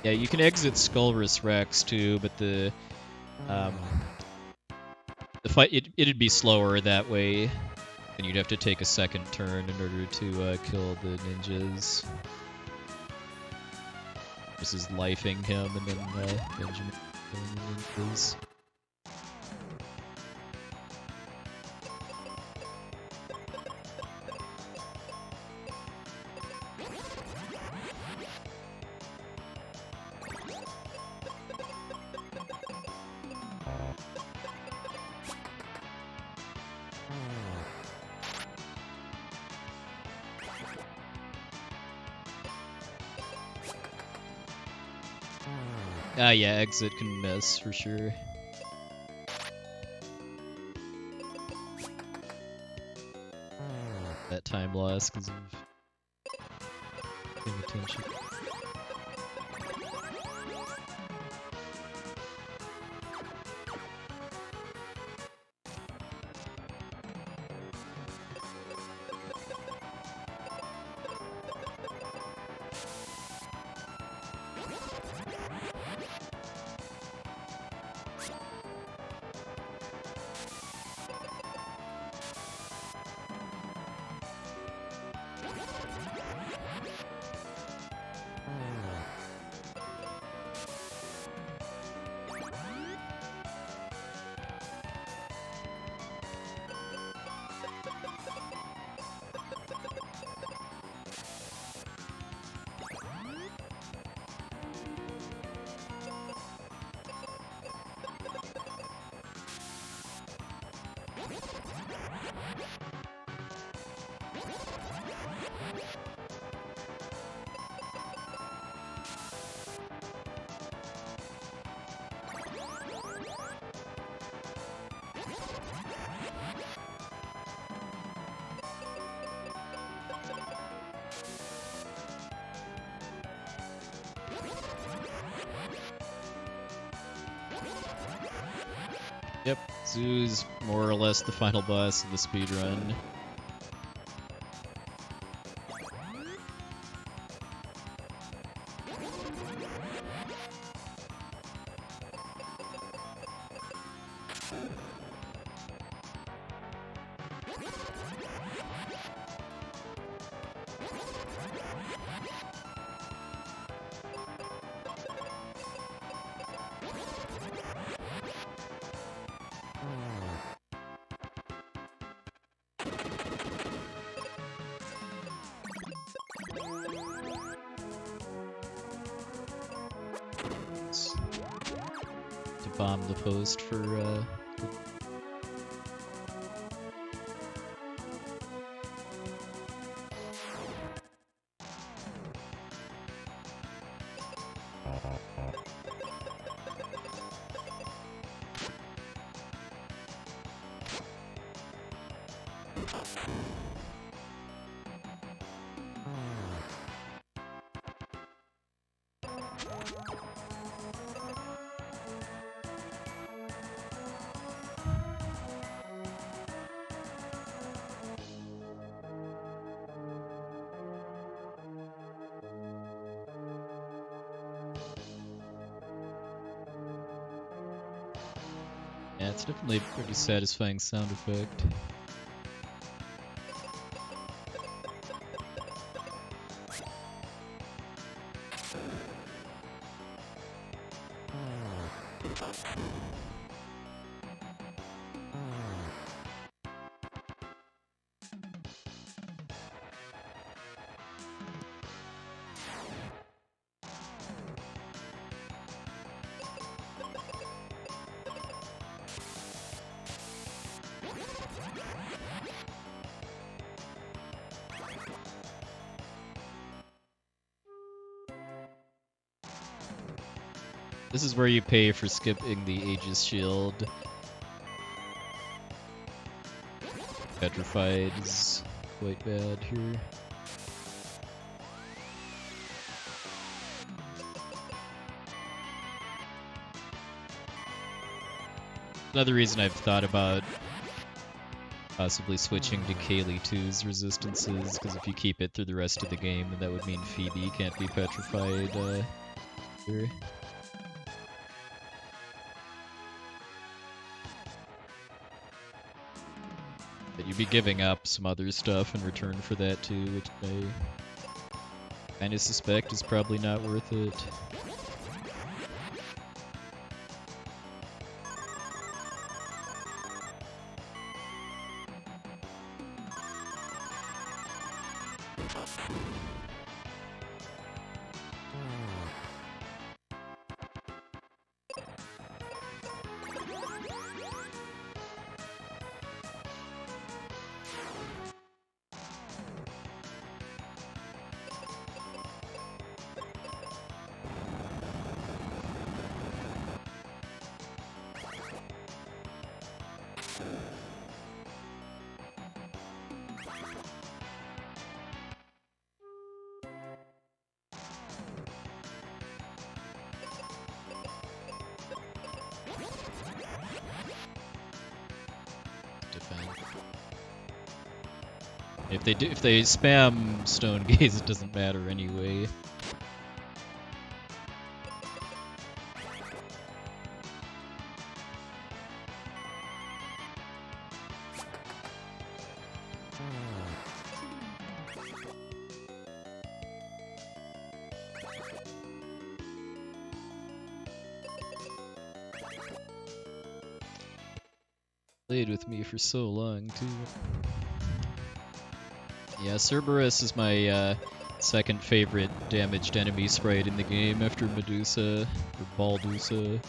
Yeah, you can exit Skullrus Rex too, but the fight it'd be slower that way, and you'd have to take a second turn in order to kill the ninjas. Versus lifing him and then Benjamin killing the ninjas. Yeah, exit can miss for sure. That time loss because of paying attention. Yep, Zoo's more or less the final boss of the speedrun. To bomb the post for yeah, it's definitely a pretty satisfying sound effect. This is where you pay for skipping the Aegis Shield. Petrified is quite bad here. Another reason I've thought about possibly switching to Kaylee 2's resistances, because if you keep it through the rest of the game, then that would mean Phoebe can't be petrified here. But you'd be giving up some other stuff in return for that too, which I kind of suspect is probably not worth it. If they spam Stone Gaze, it doesn't matter anyway. Played with me for so long too. Yeah, Cerberus is my second favorite damaged enemy sprite in the game after Medusa or Baldusa.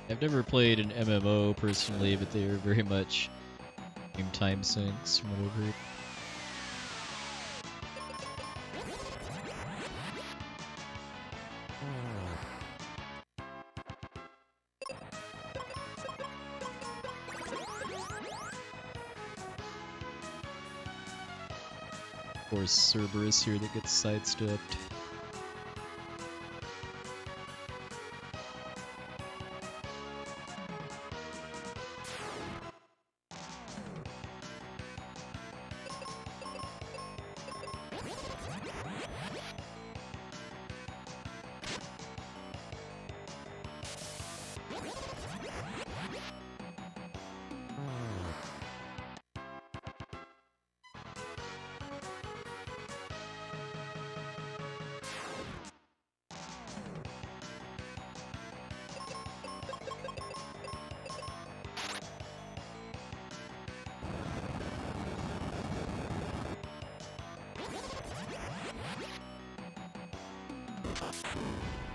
I've never played an MMO personally, but they are very much time sinks from what I've heard. Of course, Cerberus here that gets sidestepped.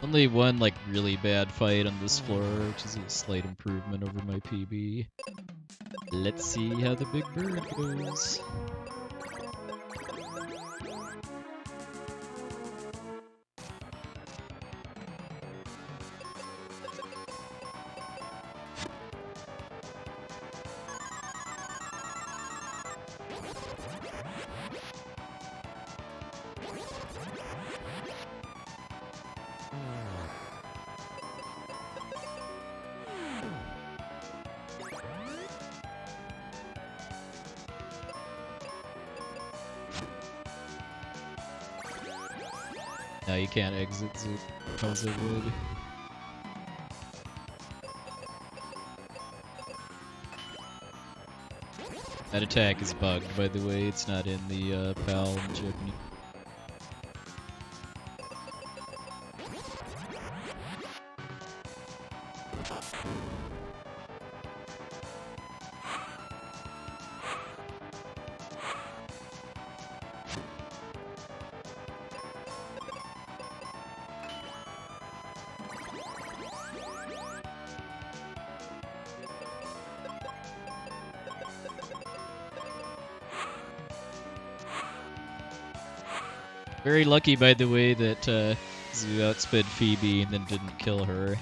Only one like really bad fight on this floor, which is a slight improvement over my PB. Let's see how the big bird goes. No, you can't exit Zoop as I would. That attack is bugged, by the way. It's not in the PAL in Japanese. Very lucky, by the way, that Zoo outsped Phoebe and then didn't kill her.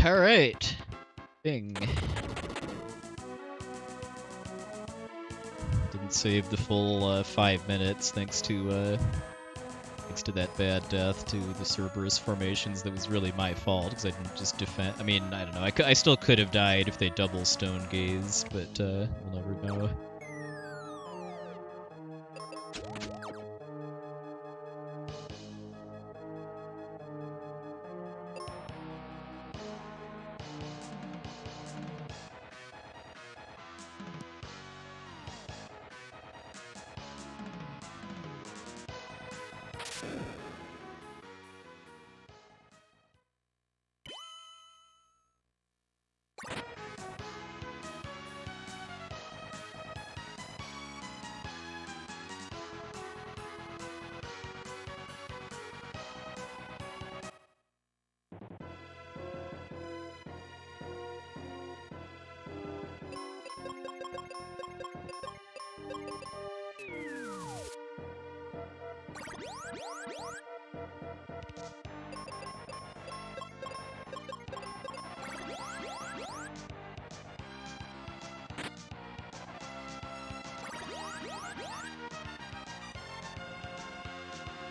Alright. Bing. Didn't save the full 5 minutes thanks to that bad death to the Cerberus formations. That was really my fault because I didn't just defend. I mean, I don't know. I still could have died if they double stone gazed, but we'll never know.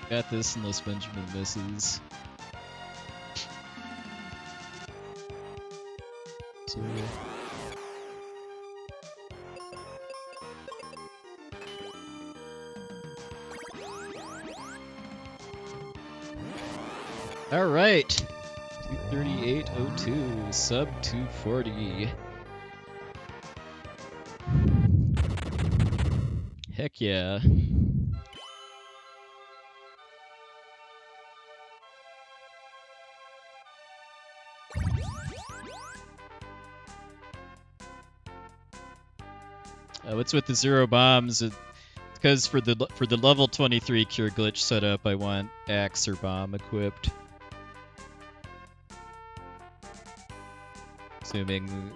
Got this unless Benjamin misses. So, all right, 238.02, sub 240. Heck yeah. What's with the zero bombs? Because for the level 23 cure glitch setup, I want axe or bomb equipped. Assuming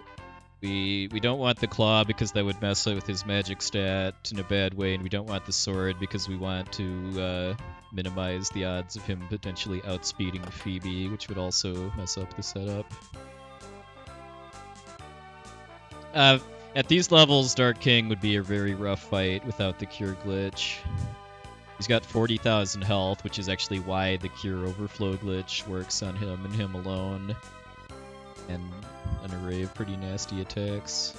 we don't want the claw because that would mess up with his magic stat in a bad way, and we don't want the sword because we want to minimize the odds of him potentially outspeeding Phoebe, which would also mess up the setup. At these levels, Dark King would be a very rough fight without the cure glitch. He's got 40,000 health, which is actually why the cure overflow glitch works on him and him alone. And an array of pretty nasty attacks.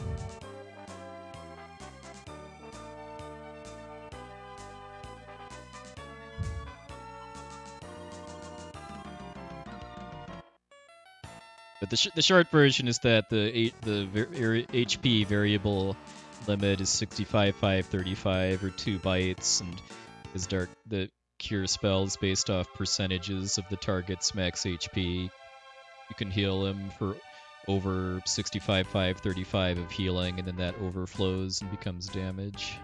But the short version is that the HP variable limit is 65, 5, 35, or 2 bytes, and the cure spell is based off percentages of the target's max HP. You can heal him for over 65, 5, 35 of healing, and then that overflows and becomes damage.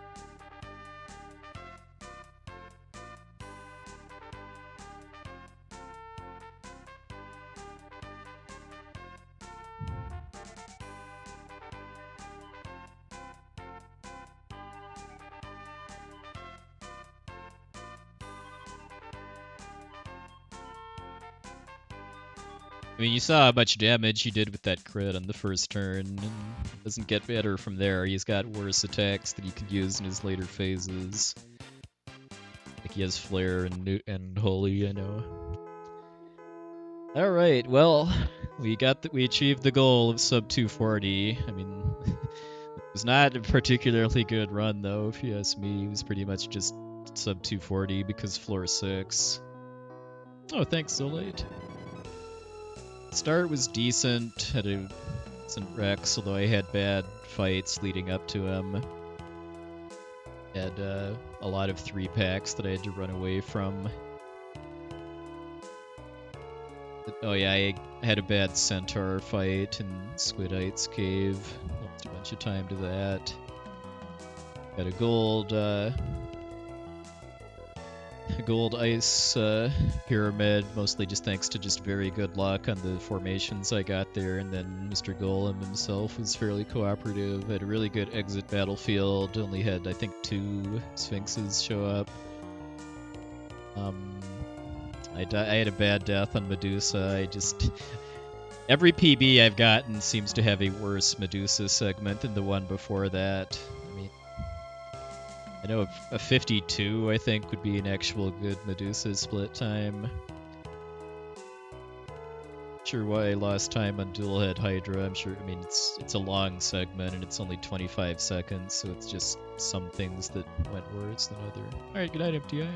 I mean, you saw how much damage he did with that crit on the first turn, and it doesn't get better from there. He's got worse attacks that he could use in his later phases. Like he has Flare and Holy, I know. Alright, well, we achieved the goal of sub 240. I mean, it was not a particularly good run, though, if you ask me. It was pretty much just sub 240 because floor 6. Oh, thanks, so late. Start was decent, had a decent Rex, although I had bad fights leading up to him. Had a lot of 3-packs that I had to run away from. Oh yeah, I had a bad Centaur fight in Squidite's Cave. Lost a bunch of time to that. Got a gold gold ice pyramid, mostly just thanks to just very good luck on the formations I got there, and then Mr. Golem himself was fairly cooperative. Had a really good exit battlefield, only had, I think, 2 Sphinxes show up. I had a bad death on Medusa. Every PB I've gotten seems to have a worse Medusa segment than the one before that. I mean, I know a 52, I think, would be an actual good Medusa split time. Sure why I lost time on dual head Hydra. I'm sure, I mean, it's a long segment and it's only 25 seconds, so it's just some things that went worse than other. Alright, good night, MTI.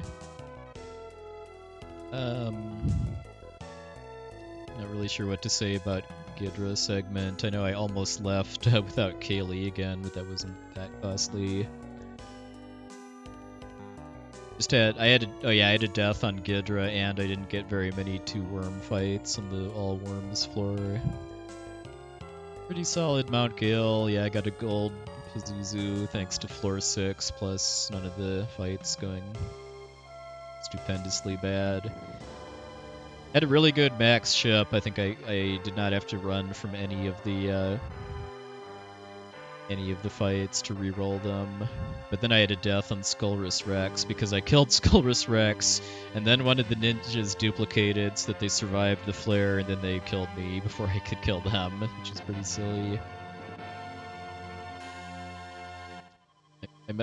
Not really sure what to say about Gidrah segment. I know I almost left without Kaylee again, but that wasn't that costly. I had a death on Gidrah, and I didn't get very many 2-worm fights on the all worms floor. Pretty solid Mount Gale. Yeah, I got a gold Pazuzu thanks to floor 6, plus none of the fights going stupendously bad. Had a really good max ship. I think I did not have to run from any of the fights to reroll them. But then I had a death on Skullrus Rex because I killed Skullrus Rex, and then one of the ninjas duplicated so that they survived the flare, and then they killed me before I could kill them, which is pretty silly.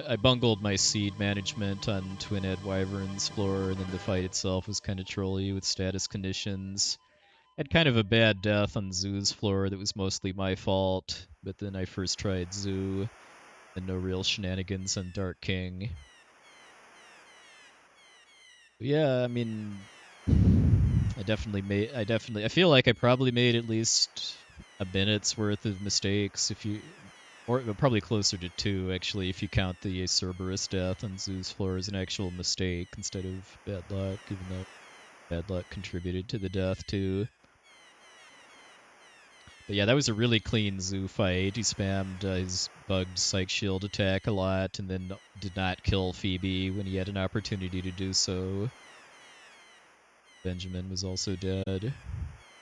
I bungled my seed management on Twin Ed Wyvern's floor, and then the fight itself was kind of trolly with status conditions. Had kind of a bad death on Zoo's floor that was mostly my fault, but then I first tried Zoo, and no real shenanigans on Dark King. But yeah, I mean, I feel like I probably made at least a minute's worth of mistakes, or probably closer to 2, actually, if you count the Cerberus death on Zoo's floor as an actual mistake instead of bad luck, even though bad luck contributed to the death, too. But yeah, that was a really clean Zoo fight. He spammed his bugged Psych Shield attack a lot, and then did not kill Phoebe when he had an opportunity to do so. Benjamin was also dead.